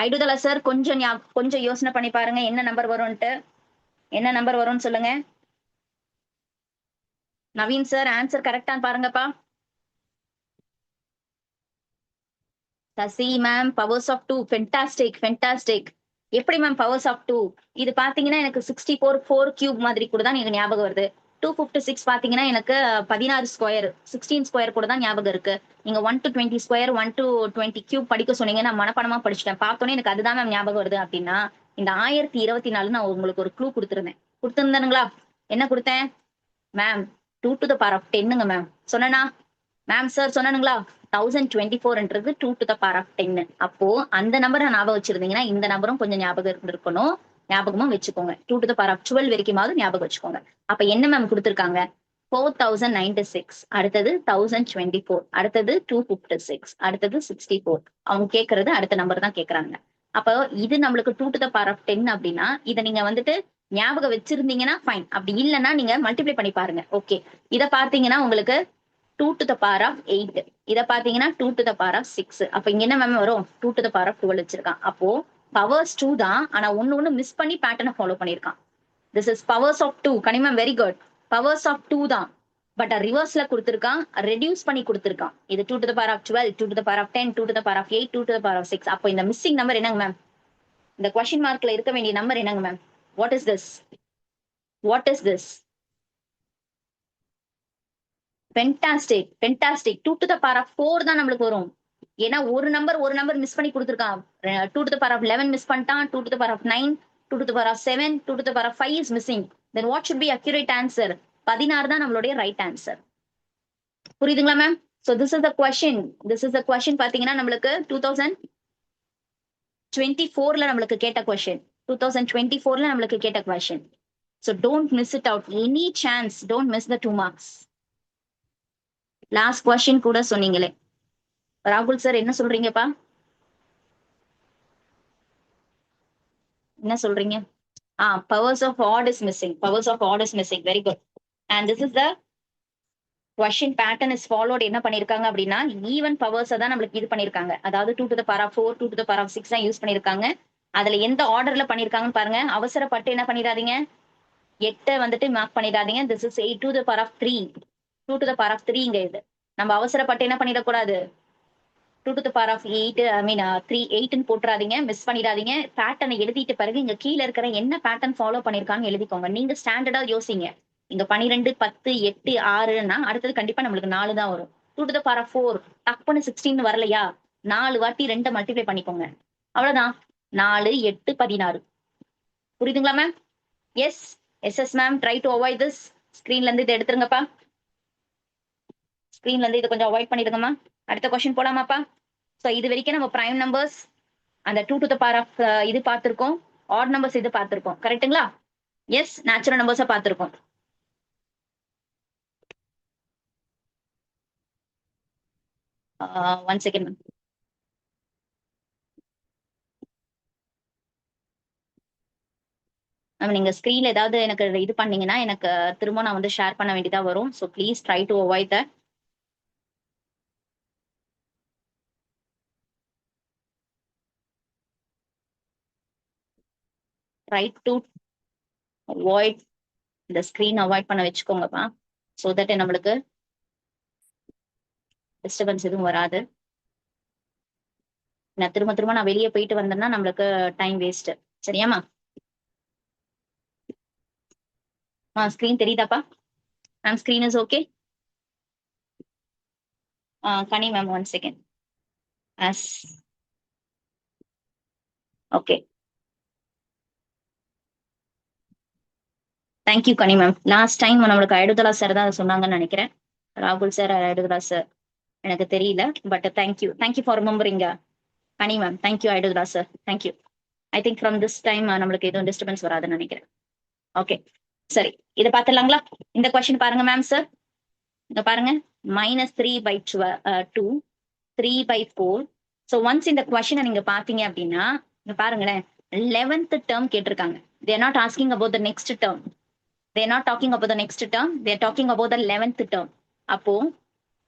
S1: ஐடுதலா சார் கொஞ்சம் யோசனை பண்ணி பாருங்க என்ன நம்பர் வரும்ட்டு. என்ன நம்பர் வரும்னு சொல்லுங்க. நவீன் சார் ஆன்சர் கரெக்டா பாருங்கப்பா. Sasi ma'am powers of 2. Fantastic fantastic. எப்படி மேம் பவர்ஸ் ஆஃப் 2? இது பாத்தீங்கன்னா எனக்கு 64 4 கியூப் மாதிரி கூட தான் எனக்கு ஞாபகம் வருது. 256 பாத்தீங்கன்னா எனக்கு 16 ஸ்கொயர் 16 ஸ்கொயர் கூட தான் ஞாபகம் இருக்கு. நீங்க 1 to 20 ஸ்கொயர் 1 to 20 கியூப் படிக்க சொன்னீங்க. நான் மனப்படமா படிச்சுட்டேன். பார்த்தோன்னே எனக்கு அதுதான் மேம் ஞாபகம் வருது அப்படின்னா இந்த 1024 நான் உங்களுக்கு ஒரு க்ளூ கொடுத்திருந்தேனுங்களா? என்ன கொடுத்தேன் ma'am? 2 to the power of 10ங்க மேம். சொன்னா மேம் சார் சொன்னானுங்களா? 1024ன்றது 2 to the power of 10. அப்போ அந்த நம்பரை ஞாபகம் வச்சிருந்தீங்கன்னா இந்த நம்பரும் கொஞ்சம் ஞாபகம் இருந்திருக்கணும். ஞாபகமும் வச்சுக்கோங்க. 2 to the power of 12 வரைக்குமாவது ஞாபகம் வச்சுக்கோங்க. அப்ப என்ன மேம் கொடுத்திருக்காங்க? 4096. அடுத்தது 1024. அடுத்தது 256. அடுத்தது 64. அவங்க கேட்கறது அடுத்த நம்பர் தான் கேட்கறாங்க. அப்போ இது நம்மளுக்கு 2 to the power of 10 அப்படின்னா இதை நீங்க வந்துட்டு ஞாபகம் வச்சிருந்தீங்கன்னா ஃபைன். அப்படி இல்லைன்னா நீங்க மல்டிப்ளை பண்ணி பாருங்க. ஓகே. இதை பார்த்தீங்கன்னா உங்களுக்கு 2 to the power of 8. இத பாத்தீங்கன்னா 2 to the power of 6. அப்ப இங்க என்ன மேம் வரும்? 2 to the power of 12 வச்சிருக்கான். அப்போ பவர்ஸ் 2 தான். ஆனா ஒண்ணு மிஸ் பண்ணி பேட்டர்னை ஃபாலோ பண்ணிருக்கான். This is powers of 2. கனிமா வெரி குட். பவர்ஸ் ஆஃப் 2 தான். பட் ரிவர்ஸ்ல கொடுத்திருக்கான். ரெடியூஸ் பண்ணி கொடுத்திருக்கான். இது 2 to the power of 12, 2 to the power of 10, 2 to the power of 8, 2 to the power of 6. அப்போ இந்த மிஸ்ஸிங் நம்பர் என்னங்க மேம்? இந்த கொஸ்டின் மார்க்ல இருக்க வேண்டிய நம்பர் என்னங்க ma'am? What is this? What is this? Fantastic fantastic. 2 to the power of 4 தான் நம்மளுக்கு வரும். ஏன்னா ஒரு நம்பர் மிஸ் பண்ணி கொடுத்திருக்கான். 2 to the power of 11 miss பண்ணிட்டான். 2 to the power of 9, 2 to the power of 7, 2 to the power of 5 is missing. Then what should be accurate answer? 16 தான் நம்மளுடைய right answer. புரியுதுங்களா ma'am? So this is the question. This is the question பாத்தீங்கன்னா நம்மளுக்கு 2024ல நம்மளுக்கு கேட்ட question. 2024ல நம்மளுக்கு கேட்ட question. So don't miss it out. Any chance, don't miss the 2 marks. Last question கூட சொன்னீங்களே ராகுல் சார், என்ன சொல்றீங்கப்பா? என்ன சொல்றீங்க? Powers of odd is missing. Powers of odd is missing. Very good. And this is the question pattern is followed. என்ன பண்ணிருக்காங்க அப்படின்னா ஈவன் பவர்ஸ் தான் நம்மளுக்கு இது பண்ணிருக்காங்க. அதாவது 2 to the power of 4, 2 to the power of 6 தான் யூஸ் பண்ணிருக்காங்க. அதுல எந்த ஆர்டர்ல பண்ணிருக்காங்கன்னு பாருங்க. அவசரப்பட்டு என்ன பண்ணிடாதீங்க, 8 வந்துட்டு மார்க் பண்ணிடாதீங்க. This is 8 to the power of 3. 2 to the power of 3ங்க இது. நம்ம அவசரப்பட்டு என்ன பண்ணிடக்கூடாது, 2 to the power of 8, 3, 8ன்னு போட்டுறாதீங்க, மிஸ் பண்ணிடாதீங்க. பேட்டர்னை எழுதிட்டு பிறகு இங்க கீழே இருக்கிற என்ன பேட்டர்ன் ஃபாலோ பண்ணிருக்கான்னு எழுதிக்கோங்க. நீங்க ஸ்டாண்டர்டா யோசிங்க. இங்க 12, 10, 8, 6ன்னா அடுத்தது கண்டிப்பா நம்மளுக்கு 4 தான் வரும். 2 to the power of 4 டக்குன்னு 16 வரலையா, 4 வாட்டி 2 மல்டிப்ளை பண்ணிக்கோங்க. அவ்வளவுதான். 4, 8, 16. புரியுதுங்களா ma'am? Yes yes ma'am. Try to avoid this. ஸ்கிரீன்ல இருந்து இதை எடுத்துருங்கப்பா. ஸ்கிரீன்ல இருந்து இதை கொஞ்சம் அவாய்ட் பண்ணிடுங்கம்மா. அடுத்த கொஸ்டின் போலாமாப்பா? ஸோ இது வரைக்கும் நம்ம பிரைம் நம்பர்ஸ் அந்த 2 to the power of இது பார்த்திருக்கோம். ஆட் நம்பர்ஸ் இது பார்த்திருக்கோம். கரெக்ட்டுங்களா? எஸ், நேச்சுரல் நம்பர்ஸை பார்த்திருக்கோம். One second ma'am. மேம் நீங்க ஸ்கிரீன்ல ஏதாவது எனக்கு இது பண்ணீங்கன்னா எனக்கு திரும்ப நான் வந்து ஷேர் பண்ண வேண்டியதா வரும். So please try to avoid that. Try to avoid இந்த ஸ்கிரீன் அவாய்ட் பண்ண வச்சுக்கோங்கப்பா. ஸோ தட் நம்மளுக்கு டிஸ்டர்பன்ஸ் எதுவும் வராது. நான் திரும்ப திரும்ப நான் வெளியே போயிட்டு வந்தேன்னா நம்மளுக்கு டைம் வேஸ்ட். சரியாம்மா? ஸ்கிரீன் தெரியுதாப்பா ma'am? Screen is okay? Kani ma'am one second. Yes okay. Thank you Kani ma'am. Last time நம்மளுக்கு ஐடுதலா சார் தான் சொன்னாங்கன்னு நினைக்கிறேன். ராகுல் சார் ஐடுதலா சார் எனக்கு தெரியல. But thank you for remembering Kani ma'am. Thank you ஐடுதலா sir. Thank you. I think from this time நம்மளுக்கு எதுவும் டிஸ்டர்பன்ஸ் வராதுன்னு நினைக்கிறேன். ஓகே சரி, இதை பார்த்துடலாங்களா? இந்த கொஸ்டின் பாருங்க மேம் சார். இங்க பாருங்க, -3/2, 3/4. ஸோ ஒன்ஸ் இந்த கொஸ்டினை நீங்க பாத்தீங்க அப்படின்னா இங்க பாருங்களேன், 11th டேர்ம் கேட்டிருக்காங்க. தேர் not asking about the next term. There not talking about the next term, there talking about the 11th term. அப்போ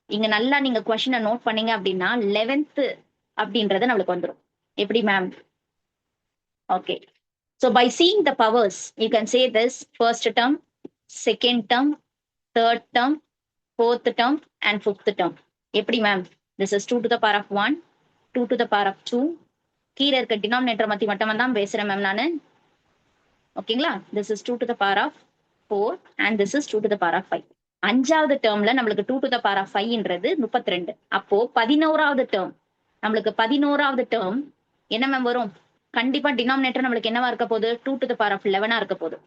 S1: இங்க நல்லா நீங்க கொஸ்டினை நோட் பண்ணீங்க அப்படின்னா 11th அப்படின்றது நம்மளுக்கு வந்துடும். எப்படி ma'am? Okay. So by seeing the powers, you can say this first term, second term, third term, fourth term, and fifth term. எப்படி ma'am? This is 2 to the power of 1, 2 to the power of 2. கீழே இருக்க denominator மட்டும் தான் பேசுறேன் ma'am நானு. ஓகேங்களா? This is 2 to the power of 4 and this is 2 to the power of 5. அஞ்சாவது டேர்ம்ல நம்மளுக்கு 2 to the power of 5ன்றது 32. அப்போ 11வது டேர்ம், நம்மளுக்கு 11வது டேர்ம் என்ன மேம் வரும்? கண்டிப்பா டினாமினேட்டர் நம்மளுக்கு என்னவா இருக்க போகுது? 2 to the power of 11 இருக்க போகுது.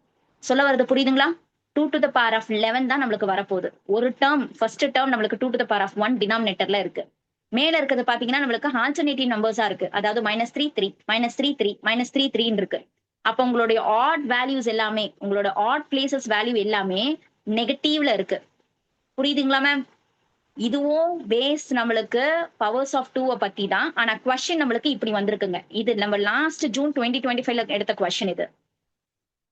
S1: சொல்ல வரது புரியுதுங்களா? 2 to the power of 11 தான் நம்மளுக்கு வரப்போகுது. ஒரு டேர்ம், ஃபர்ஸ்ட் டேர்ம் நம்மளுக்கு 2 to the power of 1 டினாமினேட்டர்ல இருக்கு. மேல இருக்கிறது பாத்தீங்கன்னா நம்மளுக்கு ஆல்டர்னேட்டிவ் நம்பர்ஸா இருக்கு. அதாவது -3, 3, -3, 3, -3, 3 இருக்கு. அப்ப உங்களுடைய ஆட் வேல்யூஸ் எல்லாமே, உங்களோட ஆட் பிளேசஸ் வேல்யூ எல்லாமே நெகட்டிவ்ல இருக்கு. புரியுதுங்களா மேம்? இதுவும் பேஸ் நம்மளுக்கு பவர்ஸ் ஆஃப் 2 பத்தி தான். ஆனா கொஸ்டின் நம்மளுக்கு இப்படி வந்திருக்குங்க. இது நம்ம லாஸ்ட் ஜூன் 2025ல எடுத்த கொஸ்டின் இது.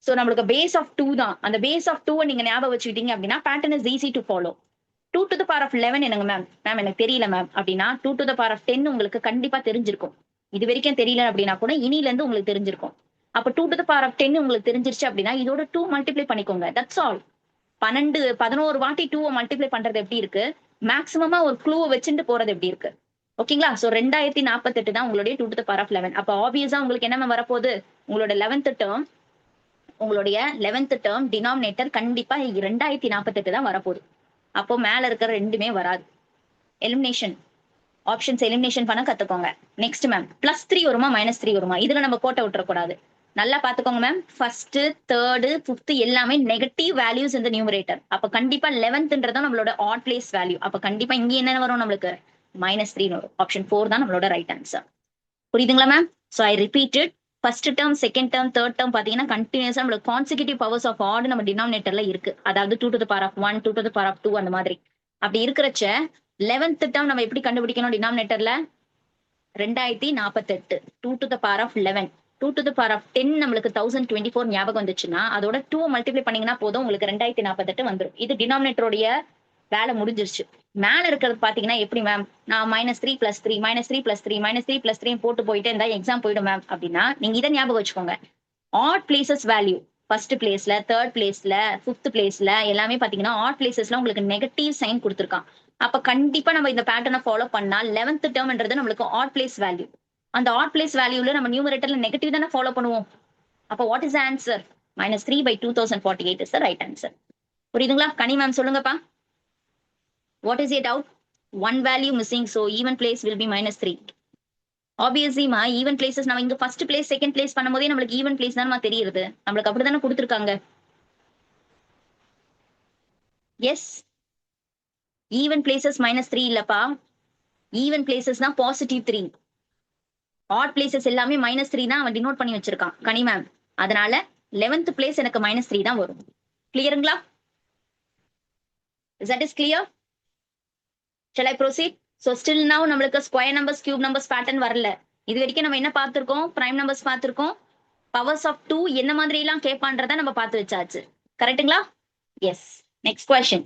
S1: சோ நம்மளுக்கு பேஸ் ஆஃப் 2 தான். அந்த பேஸ் ஆஃப் 2 நீங்க ஞாபகம் வச்சுக்கிட்டீங்க அப்படின்னா pattern is easy to follow. 2 to the power of 11 என்னங்க மேம்? மேம் எனக்கு தெரியல மேம் அப்படின்னா 2 to the power of 10 உங்களுக்கு கண்டிப்பா தெரிஞ்சிருக்கும். இது வரைக்கும் தெரியல அப்படின்னா கூட இனில இருந்து உங்களுக்கு தெரிஞ்சிருக்கும். அப்ப 2 to the power of 10 உங்களுக்கு தெரிஞ்சிருச்சு அப்படின்னா இதோட 2 மல்டிப்ளை பண்ணிக்கோங்க. That's all. 11 வாட்டி 2 மல்டிப்ளை பண்றது எப்படி இருக்கு? மேக்ஸிமமா ஒரு க்ளூவை வச்சுட்டு போறது எப்படி இருக்கு? ஓகேங்களா? சோ 2048 தான் உங்களுடைய 2 to the power of 11. அப்ப ஆப்வியஸா உங்களுக்கு என்ன வரப்போகுது? உங்களோட 11th டேர்ம், உங்களுடைய 11th டேர்ம் டினாமினேட்டர் கண்டிப்பா 2048 தான் வரப்போகுது. அப்போ மேல இருக்கிற ரெண்டுமே வராது. எலிமினேஷன் ஆப்ஷன்ஸ் எலிமினேஷன் பண்ண கத்துக்கோங்க. நெக்ஸ்ட் மேம், +3 வருமா -3 வருமா? இதுல நம்ம கோட்டை விட்டுறக்கூடாது. நல்லா பாத்துக்கோங்க மேம். ஃபர்ஸ்ட், தேர்ட், ஃபிஃப்த் எல்லாமே நெகட்டிவ் வேல்யூஸ் இந்த நியூமரேட்டர். அப்ப கண்டிப்பா 11th நம்மளோட ஆட் பிளேஸ் வேல்யூ. அப்ப கண்டிப்பா இங்க என்ன வரும்? நம்மளுக்கு -3 வரும். ஆப்ஷன் 4 தான் நம்மளோட ரைட் ஆன்சர். புரியுதுங்களா ma'am? So I repeated. First term, second term, third term பாத்தீங்கன்னா கண்டினியூஸா நம்மளுக்கு கான்சிக்யூட்டிவ் பவர்ஸ் ஆஃப் ஆட் நம்ம டினாமினேட்டர்ல இருக்கு. அதாவது 2 to the power of 1, 2 to the power of 2 அந்த மாதிரி. அப்படி இருக்கிறச்ச 11th டேர்ம் நம்ம எப்படி கண்டுபிடிக்கணும்? டினாமினேட்டர்ல 2048, 2 to the power of 11, 2 to the power of 10 நம்மளுக்கு 1024 ஞாபகம் வந்துச்சுன்னா அதோட 2 மல்டிப்ளை பண்ணீங்கன்னா போதும், உங்களுக்கு 2048 வந்துடும். இது டினாமினேட்டருடைய வேலை முடிஞ்சிருச்சு. மேல இருக்கிறது பாத்தீங்கன்னா எப்படி மேம்? நான் -3 + 3 -3 + 3 -3 + 3 போட்டு போயிட்டு இருந்தா எக்ஸாம் போயிடும் மேம் அப்படின்னா நீங்க இதை ஞாபகம் வச்சுக்கோங்க. ஆட் பிளேசஸ் வேல்யூ ஃபர்ஸ்ட் பிளேஸ்ல, தேர்ட் பிளேஸ்ல, ஃபிஃப்த் பிளேஸ்ல எல்லாமே பாத்தீங்கன்னா ஆட் பிளேசஸ்ல உங்களுக்கு நெகட்டிவ் சைன் கொடுத்துருக்கான். அப்ப கண்டிப்பா நம்ம இந்த பேட்டர்னை ஃபாலோ பண்ணா 11th டேர்ம்ன்றது நம்மளுக்கு ஆட் பிளேஸ் வேல்யூ. அந்த ஆட் பிளேஸ் வேல்யூல நம்ம நியூமரேட்டர்ல நெகட்டிவ் தானே ஃபாலோ பண்ணுவோம். அப்ப what is answer? -3/2048 is the right answer. புரியுதுங்களா? கனி மேம் சொல்லுங்கப்பா. What is your doubt? One value missing, so even place will be -3. ஆப்வியஸ்லிமா ஈவன் பிளேசஸ் நம்ம இங்க ஃபர்ஸ்ட் பிளேஸ் செகண்ட் பிளேஸ் பண்ணும்போதே நம்மளுக்கு ஈவன் பிளேஸ் தானமா தெரியுது. நம்மளுக்கு அப்படிதானே கொடுத்துருக்காங்க. எஸ் ஈவன் பிளேசஸ் -3 இல்லப்பா. ஈவன் பிளேசஸ் தான் +3. ஆட் பிளேசஸ் எல்லாமே -3 தான் அவன் டினோட் பண்ணி வச்சிருக்கான் கனி மேம். அதனால 11th பிளேஸ் எனக்கு -3 தான் வரும். கிளியருங்களா? That is clear? Shall I proceed? So still now நம்மளுக்கு square numbers cube numbers pattern வரல. இது வரைக்கும் நம்ம என்ன பார்த்திருக்கோம்? பிரைம் நம்பர்ஸ் பார்த்திருக்கோம். பவர்ஸ் ஆஃப் 2 என்ன மாதிரி எல்லாம் கேட்பான்றத நம்ம பார்த்து வச்சாச்சு. கரெக்ட்டுங்களா? எஸ். Next question.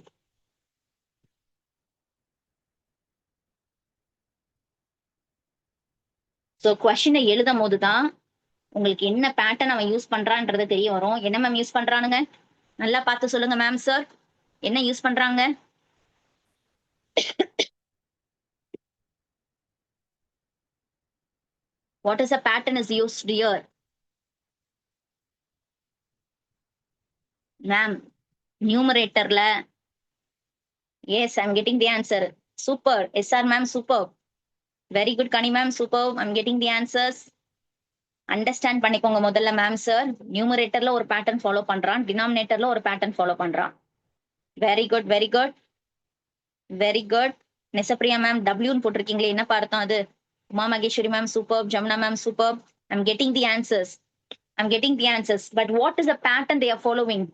S1: ஸோ கொஸ்டினை எழுதும் போது தான் உங்களுக்கு என்ன பேட்டர்ன் அவன் யூஸ் பண்றான்றது தெரிய வரும். என்ன மேம் யூஸ் பண்றானுங்க? நல்லா பார்த்து சொல்லுங்க மேம் சார். என்ன யூஸ் பண்றாங்க? What is a pattern is used here? Ma'am, numeratorல. Yes, I'm getting the answer. Super. SR ma'am, super. Very good, Kani ma'am, super. I'm getting the answers. Understand பண்ணிக்கோங்க முதல்ல ma'am sir. நியூமரேட்டர்ல ஒரு pattern follow பண்றான், டினாமினேட்டர்ல ஒரு pattern follow பண்றான். Very good, very good, very good. Nesapriya ma'am டபிள்யூன்னு போட்டிருக்கீங்களே, என்ன பார்த்தோம் அது? Uma Maheswari ma'am super, Jamuna ma'am super. I'm getting the answers. I'm getting the answers. But what is the pattern they are following?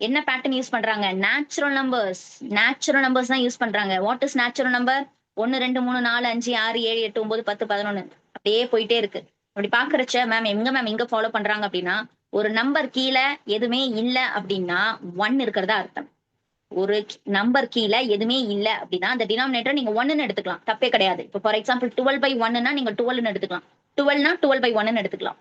S1: என்ன பேட்டர்ன் யூஸ் பண்றாங்க? Natural numbers. Natural numbers தான் use பண்றாங்க. What is natural number? 1 2 3 4 5 6 7 8 9 10 11 அப்படியே போயிட்டே இருக்கு. அப்படி பாக்குறச்ச ma'am எங்க follow பண்றாங்க அப்படின்னா, ஒரு நம்பர் கீழே எதுவுமே இல்ல அப்படின்னா 1 இருக்கிறதா அர்த்தம். ஒரு நம்பர் கீழே எதுவுமே இல்ல அப்படின்னா அந்த டினாமினேட்டர் நீங்க 1ன்னு எடுத்துக்கலாம், தப்பே கிடையாது. இப்போ ஃபார் எக்ஸாம்பிள் 12/1ன்னா நீங்க 12ன்னு எடுத்துக்கலாம். 12னா 12/1ன்னு எடுத்துக்கலாம்.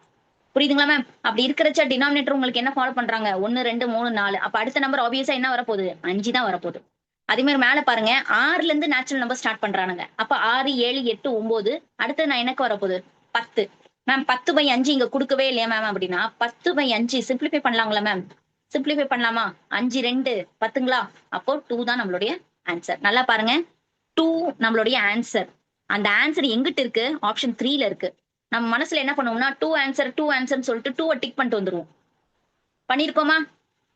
S1: புரியுதுங்களா மேம்? அப்படி இருக்கிறச்ச டினாமினேட்டர் உங்களுக்கு என்ன ஃபாலோ பண்றாங்க? 1 2 3 4. அப்ப அடுத்த நம்பர் ஆப்வியஸா என்ன வரப்போகுது? 5 தான் வரப்போகுது. அதே மாதிரி மேல பாருங்க, 6ல இருந்து நேச்சுரல் நம்பர் ஸ்டார்ட் பண்றானுங்க. அப்ப 6 7 8 9. அடுத்து நான் எனக்கு வரப்போகுது 10. மேம் 10/5 இங்க கொடுக்கவே இல்லையா மேம்? அப்படின்னா 10/5 சிம்பிளிஃபை பண்ணலாங்களா மேம்? சிம்பிளிஃபை பண்ணலாமா? 5 2 10ங்களா? அப்போ 2 தான் நம்மளுடைய ஆன்சர். நல்லா பாருங்க, 2 நம்மளுடைய ஆன்சர். அந்த ஆன்சர் எங்கிட்ட இருக்கு? ஆப்ஷன் 3ல இருக்கு. நம்ம மனசுல என்ன பண்ணுவோம்னா 2 ஆன்சர் சொல்லிட்டு 2 டிக் பண்ணிட்டு வந்துருவோம். பண்ணிருக்கோமா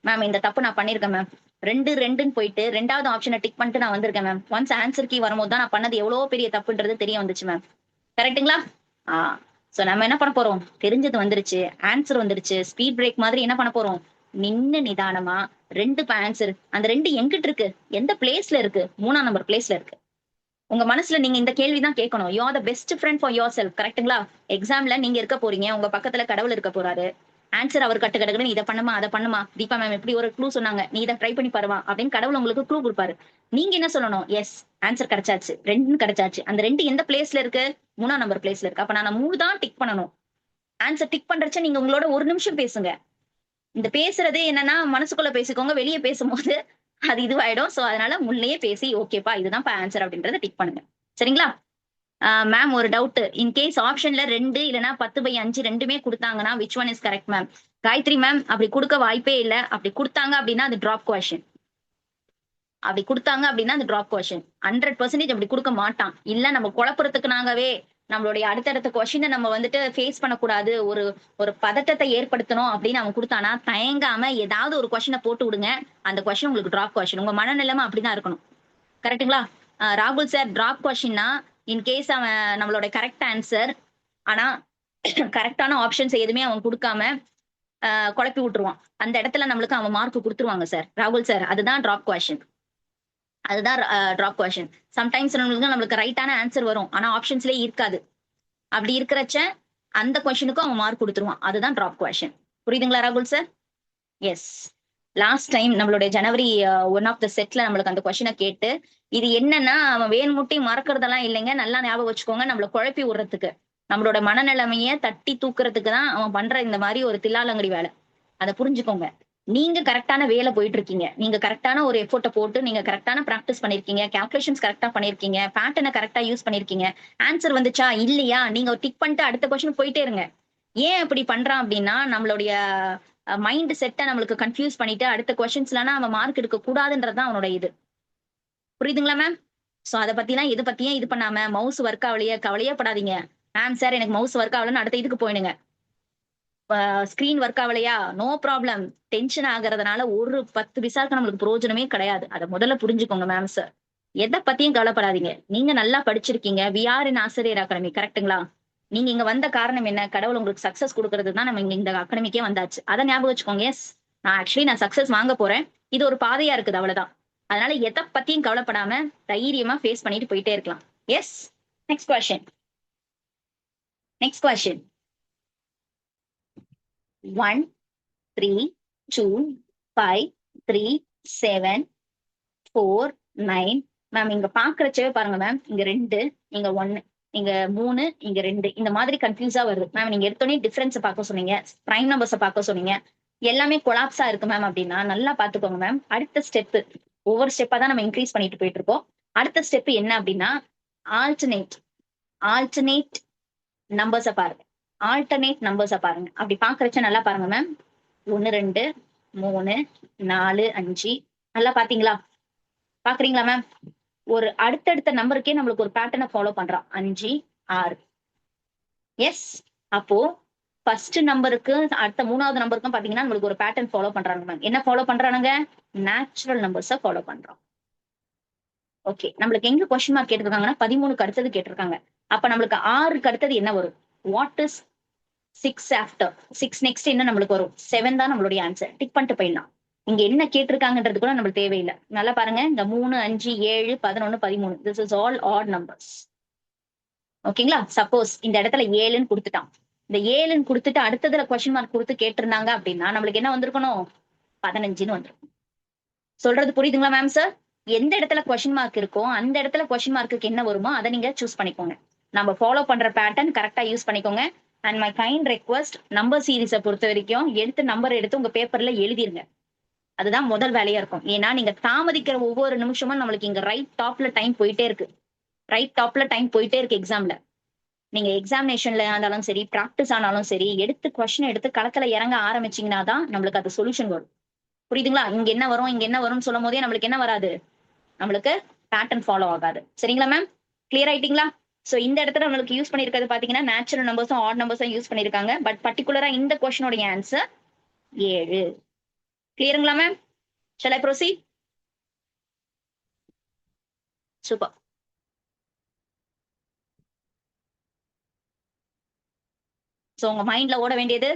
S1: மேம்? இந்த தப்பு நான் பண்ணிருக்கேன் மேம். 2 2ன்னு போயிட்டு 2வது ஆப்ஷனை டிக் பண்ணிட்டு நான் வந்திருக்கேன் மேம். ஒன்ஸ் ஆன்சர் கீ வரும்போது தான் நான் பண்ணது எவ்வளவு பெரிய தப்புன்றது தெரிய வந்துச்சு மேம். கரெக்ட்டுங்களா? சோ நம்ம என்ன பண்ண போறோம்? தெரிஞ்சது வந்துருச்சு, ஆன்சர் வந்துருச்சு. ஸ்பீட் பிரேக் மாதிரி என்ன பண்ண போறோம்? நின்னு நிதானமா 2 ஆன்சர். அந்த 2 எங்கிட்ட இருக்கு? எந்த பிளேஸ்ல இருக்கு? 3ஆம் நம்பர் பிளேஸ்ல இருக்கு. உங்க மனசுல நீங்க இந்த கேள்விதான் கேட்கணும். You are the best friend for your self. கரெக்ட்டுங்களா? எக்ஸாம்ல நீங்க இருக்க போறீங்க, உங்க பக்கத்துல கடவுள் இருக்க போறாரு. ஆன்சர் அவர் கட்டுக்கடக்குன்னு இதை பண்ணுமா அதை பண்ணுமா, தீபா மேம் எப்படி ஒரு க்ளூ சொன்னாங்க, நீ இதை ட்ரை பண்ணி பாருவா அப்படின்னு கடவுள் உங்களுக்கு க்ளூ கொடுப்பாரு. நீங்க என்ன சொல்லணும்? எஸ், ஆன்சர் கிடைச்சாச்சு, 2 கிடைச்சாச்சு. அந்த 2 எந்த பிளேஸ்ல இருக்கு? 3ஆம் நம்பர் பிளேஸ்ல இருக்கு. அப்ப நான் 3 தான் டிக் பண்ணணும். ஆன்சர் டிக் பண்றச்ச நீங்க உங்களோட 1 நிமிஷம் பேசுங்க. இந்த பேசுறது என்னன்னா மனசுக்குள்ள பேசிக்கோங்க, வெளியே பேசும்போது அது இதுவாயிடும். சோ அதனால முன்னையே பேசி ஓகேப்பா இதுதான் ஆன்சர் அப்படின்றத டிக் பண்ணுங்க. சரிங்களா? மேம் ஒரு டவுட், இன் கேஸ் ஆப்ஷன்ல 2 இல்லனா 10/5 ரெண்டுமே கொடுத்தாங்கன்னா which one is correct ma'am? Gayathri ma'am அப்படி கொடுக்க வாய்ப்பே இல்ல. அப்படி கொடுத்தாங்க அப்படின்னா அது டிராப் கொஸ்டின். அப்படி கொடுத்தாங்க அப்படின்னா அது டிராப் கொஸ்டின். 100% அப்படி கொடுக்க மாட்டான். இல்ல நம்ம குழப்பறதுக்குனாகவே நம்மளுடைய அடுத்தடுத்த கொஸ்டினை நம்ம வந்துட்டு ஃபேஸ் பண்ணக்கூடாது, ஒரு ஒரு பதட்டத்தை ஏற்படுத்தணும் அப்படின்னு அவன் கொடுத்தானா தயங்காம ஏதாவது ஒரு கொஸ்டினை போட்டு விடுங்க. அந்த கொஸ்டின் உங்களுக்கு டிராப் கொஸ்டின். உங்க மனநிலைமை அப்படிதான் இருக்கணும். கரெக்ட்டுங்களா? ராகுல் சார், டிராப் கொஸ்டின்னா இன்கேஸ் அவன் நம்மளோட கரெக்ட் ஆன்சர் ஆனா கரெக்டான ஆப்ஷன்ஸ் எதுவுமே அவன் கொடுக்காம குழப்பி விட்டுருவான். அந்த இடத்துல நம்மளுக்கு அவன் மார்க் கொடுத்துருவாங்க சார். ராகுல் சார், அதுதான் டிராப் கொஸ்டின். அதுதான் டிராப் கொஸ்டின். சம்டைம்ஸ் நம்மளுக்கு ரைட்டான ஆன்சர் வரும், ஆனா ஆப்ஷன்ஸ்லேயே இருக்காது. அப்படி இருக்கிறச்ச அந்த கொஸ்டினுக்கும் அவன் மார்க் கொடுத்துருவான். அதுதான் டிராப் கொஸ்டின். புரியுதுங்களா ராகுல் சார்? எஸ். லாஸ்ட் டைம் நம்மளுடைய ஜனவரி 1 ஆஃப் த செட்ல நம்மளுக்கு அந்த கொஸ்டினை கேட்டு, இது என்னன்னா அவன் வேணுமுட்டி மறக்கிறதெல்லாம் இல்லைங்க, நல்லா ஞாபகம் வச்சுக்கோங்க, நம்மள குழப்பி விடுறதுக்கு, நம்மளோட மனநிலைமைய தட்டி தூக்குறதுக்கு தான் அவன் பண்ற இந்த மாதிரி ஒரு தில்லாலங்கடி வேலை. அதை புரிஞ்சுக்கோங்க. நீங்க கரெக்டான வேலை போயிட்டு இருக்கீங்க, நீங்க கரெக்டான ஒரு எஃபோர்ட்டை போட்டு நீங்க கரெக்டான பிராக்டிஸ் பண்ணிருக்கீங்க, கால்குலேஷன்ஸ் கரெக்டா பண்ணிருக்கீங்க, பேட்டர்னை கரெக்டா யூஸ் பண்ணிருக்கீங்க. ஆன்சர் வந்துச்சா இல்லையா நீங்க டிக் பண்ணிட்டு அடுத்த கொஸ்டின் போயிட்டே இருங்க. ஏன் அப்படி பண்றான் அப்படின்னா நம்மளுடைய மைண்ட் செட்டை நம்மளுக்கு கன்ஃபியூஸ் பண்ணிட்டு அடுத்த கொஸ்டின்ஸ்லாம் அவன் மார்க் எடுக்க கூடாதுன்றதுதான் அவனோட இது. புரியுதுங்களா மேம்? சோ அதை பத்திலாம் இது பத்தியும் இது பண்ணாம மவுஸ் ஒர்க் ஆகலையே கவலையே படாதீங்க. மேம் சார் எனக்கு மவுஸ் ஒர்க் ஆகலன்னு அடுத்த இதுக்கு போயிடுங்க. ஸ்கிரீன் ஒர்க் ஆகலையா? No problem. டென்ஷன் ஆகுறதுனால ஒரு 10 பைசாக்கு நம்மளுக்கு பிரயோஜனமே கிடையாது. அத முதல்ல புரிஞ்சுக்கோங்க மேம் சார். எத பத்தியும் கவலைப்படாதீங்க. நீங்க நல்லா படிச்சிருக்கீங்க. வி ஆர் இன் ஆசிரியர் அகாடமி கரெக்ட்டுங்களா? நீங்க இங்க வந்த காரணம் என்ன? கடவுள் உங்களுக்கு சக்சஸ் குடுக்கறது தான் நம்ம இங்க இந்த அகாடமிக்கே வந்தாச்சு. அத ஞாபகம் வச்சுக்கோங்க. எஸ். நான் சக்சஸ் வாங்க போறேன். இது ஒரு பாதையா இருக்குது அவ்வளவுதான். அதனால எத பத்தியும் கவலைப்படாம தைரியமா ஃபேஸ் பண்ணிட்டு போயிட்டே இருக்கலாம். Yes. Next question. Next question. 1, 3, 2, 5, 3, 7, 4, 9. Ma'am இங்க பாக்குறச்சவே பாருங்க மேம். இங்க 2, இங்க 1, இங்க 3, இங்க 2. இந்த மாதிரி கன்ஃபியூஸா வருது. மேம் நீங்க எடுத்தோனே டிஃபரன்ஸ் பார்க்க சொன்னீங்க. பிரைம் நம்பர்ஸ பார்க்க சொன்னீங்க. எல்லாமே கொலாப்ஸா இருக்கு மேம் அப்படின்னா நல்லா பாத்துக்கோங்க மேம். அடுத்த ஸ்டெப் ஒவ்வொரு ஸ்டெப்பா தான் நம்ம இன்க்ரீஸ் பண்ணிட்டு போயிட்டு இருக்கோம். அடுத்த ஸ்டெப் என்ன அப்படின்னா ஆல்டர்னேட் ஆல்டர்னேட் நம்பர்ஸ பாருங்க. ஆல்டர்னேட் நம்பர்ஸ பாருங்க. அப்படி பாக்குறச்ச நல்லா பாருங்க மேம். 1, 2, 3, 4, 5. நல்லா பாத்தீங்களா? பாக்குறீங்களா மேம்? ஒரு அடுத்தடுத்த நம்பருக்கே நம்மளுக்கு ஒரு பேட்டர்னை ஃபாலோ பண்றான். 5, 6. எஸ். அப்போ ஃபர்ஸ்ட் நம்பருக்கு அடுத்த 3வது நம்பருக்கும் பாத்தீங்கன்னா நம்மளுக்கு ஒரு பேட்டர்ன் ஃபாலோ பண்றாங்க மேம். என்ன ஃபாலோ பண்றானுங்க? நேச்சுரல் நம்பர்ஸ ஃபாலோ பண்றோம். ஓகே. நம்மளுக்கு எங்க கொஸ்டின் மார்க் கேட்டிருக்காங்கன்னா 13க்கு அடுத்தது கேட்டிருக்காங்க. அப்ப நம்மளுக்கு 6க்கு அடுத்தது என்ன வரும்? What is 6 after? 6 நெக்ஸ்ட் என்ன நம்மளுக்கு வரும்? 7 தான் நம்மளுடைய ஆன்சர். டிக் பண்ணிட்டு போயிடலாம். இங்க என்ன கேட்டிருக்காங்கன்றது கூட நம்மளுக்கு தேவையில்லை. நல்லா பாருங்க. இந்த 3, 5, 7, 11, 13. This is all odd numbers. ஓகேங்களா? சப்போஸ் இந்த இடத்துல 7ன்னு கொடுத்துட்டான். இந்த 7ன்னு கொடுத்துட்டு அடுத்ததுல கொஸ்டின் மார்க் கொடுத்து கேட்டிருந்தாங்க அப்படின்னா நம்மளுக்கு என்ன வந்திருக்கணும்? 15ன்னு வந்திருக்கும். சொல்றது புரியுதுங்களா மேம் சார்? எந்த இடத்துல கொஸ்டின் மார்க் இருக்கோ அந்த இடத்துல கொஸ்டின் மார்க்குக்கு என்ன வருமோ அதை நீங்க சூஸ் பண்ணிக்கோங்க. நம்ம ஃபாலோ பண்ற பேட்டர்ன் கரெக்டா யூஸ் பண்ணிக்கோங்க. And my kind request, number சீரீஸை பொறுத்த வரைக்கும் நம்பர் எடுத்து உங்க பேப்பர்ல எழுதிருங்க. அதுதான் முதல் வேலையா இருக்கும். ஏன்னா நீங்க தாமதிக்கிற ஒவ்வொரு நிமிஷமும் நம்மளுக்கு இங்க ரைட் டாப்ல டைம் போயிட்டே இருக்கு. ரைட் டாப்ல டைம் போயிட்டே இருக்கு எக்ஸாம்ல. நீங்க எக்ஸாமினேஷன்ல ஆனாலும் சரி, பிராக்டிஸ் ஆனாலும் சரி, எடுத்து கொஸ்டின் எடுத்து களத்துல இறங்க ஆரம்பிச்சீங்கன்னா தான் நம்மளுக்கு அது சொல்யூஷன் வரும். புரியுதுங்களா? இங்க என்ன வரும் இங்க என்ன வரும்னு சொல்லும் போதே நம்மளுக்கு என்ன வராது? நம்மளுக்கு பேட்டர்ன் ஃபாலோ ஆகாது. சரிங்களா மேம்? கிளியர் ஆயிட்டீங்களா? சோ இந்த இடத்துல நம்மளுக்கு யூஸ் பண்ணிருக்கிறது பாத்தீங்கன்னா நேச்சுரல் நம்பர்ஸும் ஆட் நம்பர்ஸும் யூஸ் பண்ணிருக்காங்க. பட் பர்டிகுலரா இந்த கொஸ்டினோட ஆன்சர் 7. கிளியருங்களா ma'am? Shall I proceed? Super. So உங்க மைண்ட்ல ஓட வேண்டியது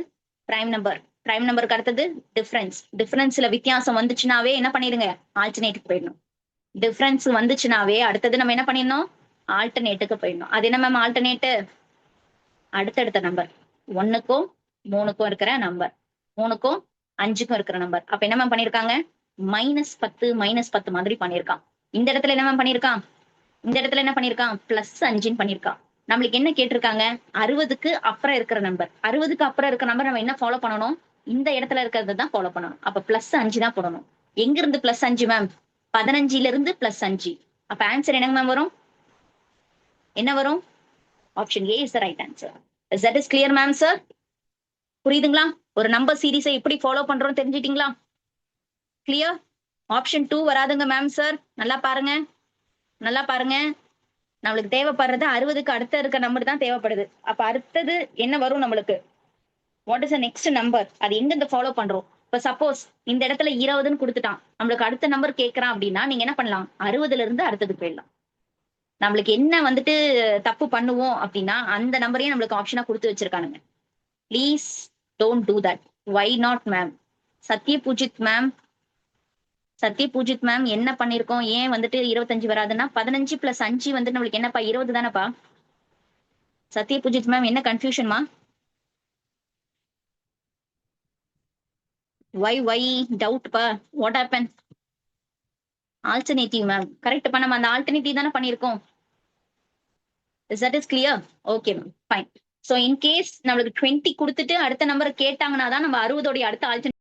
S1: பிரைம் நம்பர். பிரைம் நம்பருக்கு அடுத்தது டிஃபரன்ஸ். டிஃபரன்ஸ்ல வித்தியாசம் வந்துச்சுனாவே என்ன பண்ணிடுங்க? ஆல்டர்னேட்டுக்கு போயிடணும். டிஃபரன்ஸ் வந்துச்சுனாவே அடுத்தது நம்ம என்ன பண்ணிடணும்? ஆல்டர்னேட்டுக்கு போயிடணும். அது என்ன மேம் ஆல்டர்னேட்டு? அடுத்தடுத்த நம்பர். 1க்கும் 3க்கும் இருக்கிற நம்பர். 3க்கும் 5க்கும் இருக்கிற நம்பர். அப்ப என்ன மேம் பண்ணிருக்காங்க? -10 மாதிரி பண்ணிருக்கான். இந்த இடத்துல என்ன மேம் பண்ணிருக்கான்? இந்த இடத்துல என்ன பண்ணிருக்கான்? +5ன்னு பண்ணிருக்கான். நம்மளுக்கு என்ன கேட்டிருக்காங்க? 60க்கு அப்புறம் இருக்கிற நம்பர். 60க்கு அப்புறம் இருக்கிற நம்பர் நம்ம என்ன ஃபாலோ பண்ணணும்? இந்த இடத்துல இருக்கிறது தான் ஃபாலோ பண்ணணும். அப்ப +5 தான் போடணும். எங்க இருந்து +5 மேம்? 15ல இருந்து +5. அப்ப ஆன்சர் என்னங்க மேம் வரும்? என்ன வரும்? Option A is the right answer. That is clear ma'am sir? புரியுதுங்களா? ஒரு நம்பர் சீரிஸை எப்படி ஃபாலோ பண்றோம் தெரிஞ்சிட்டீங்களா? கிளியர்? ஆப்ஷன் 2 வராதுங்க மேம் சார். நல்லா பாருங்க. நல்லா பாருங்க. நம்மளுக்கு தேவைப்படுறது 60க்கு அடுத்த இருக்க நம்பர் தான் தேவைப்படுது. அப்ப அடுத்தது என்ன வரும் நம்மளுக்கு? What is the next number? அது எங்க இருந்து ஃபாலோ பண்றோம்? இப்ப சப்போஸ் இந்த இடத்துல 20ன்னு கொடுத்துட்டான். நம்மளுக்கு அடுத்த நம்பர் கேட்கறான் அப்படின்னா நீங்க என்ன பண்ணலாம்? 60ல இருந்து அடுத்ததுக்கு போயிடலாம். நம்மளுக்கு என்ன வந்துட்டு தப்பு பண்ணுவோம் அப்படின்னா அந்த நம்பரையும் நம்மளுக்கு ஆப்ஷனா கொடுத்து வச்சிருக்கானுங்க. Please don't do that. Why not ma'am? Sathyapoojith ma'am, Sathyapoojith ma'am என்ன பண்ணிருக்கோம்? ஏன் வந்துட்டு 25 வராதுன்னா 15 + 5 வந்து நம்மளுக்கு என்னப்பா 20 தானப்பா? சத்யபூஜித் மேம் என்ன கன்ஃபியூஷன்மா? வை டவுட் பா? What happen? Alternative ma'am. Correct. நம்ம அந்த ஆல்டர்னேட்டிவ் தானே பண்ணிருக்கோம். That is clear? Okay ma'am, fine. So in case நம்மளுக்கு 20 கொடுத்துட்டு அடுத்த நம்பர் கேட்டாங்கன்னா தான் நம்ம 60 அடுத்த ஆல்டர்னேட்டிவ்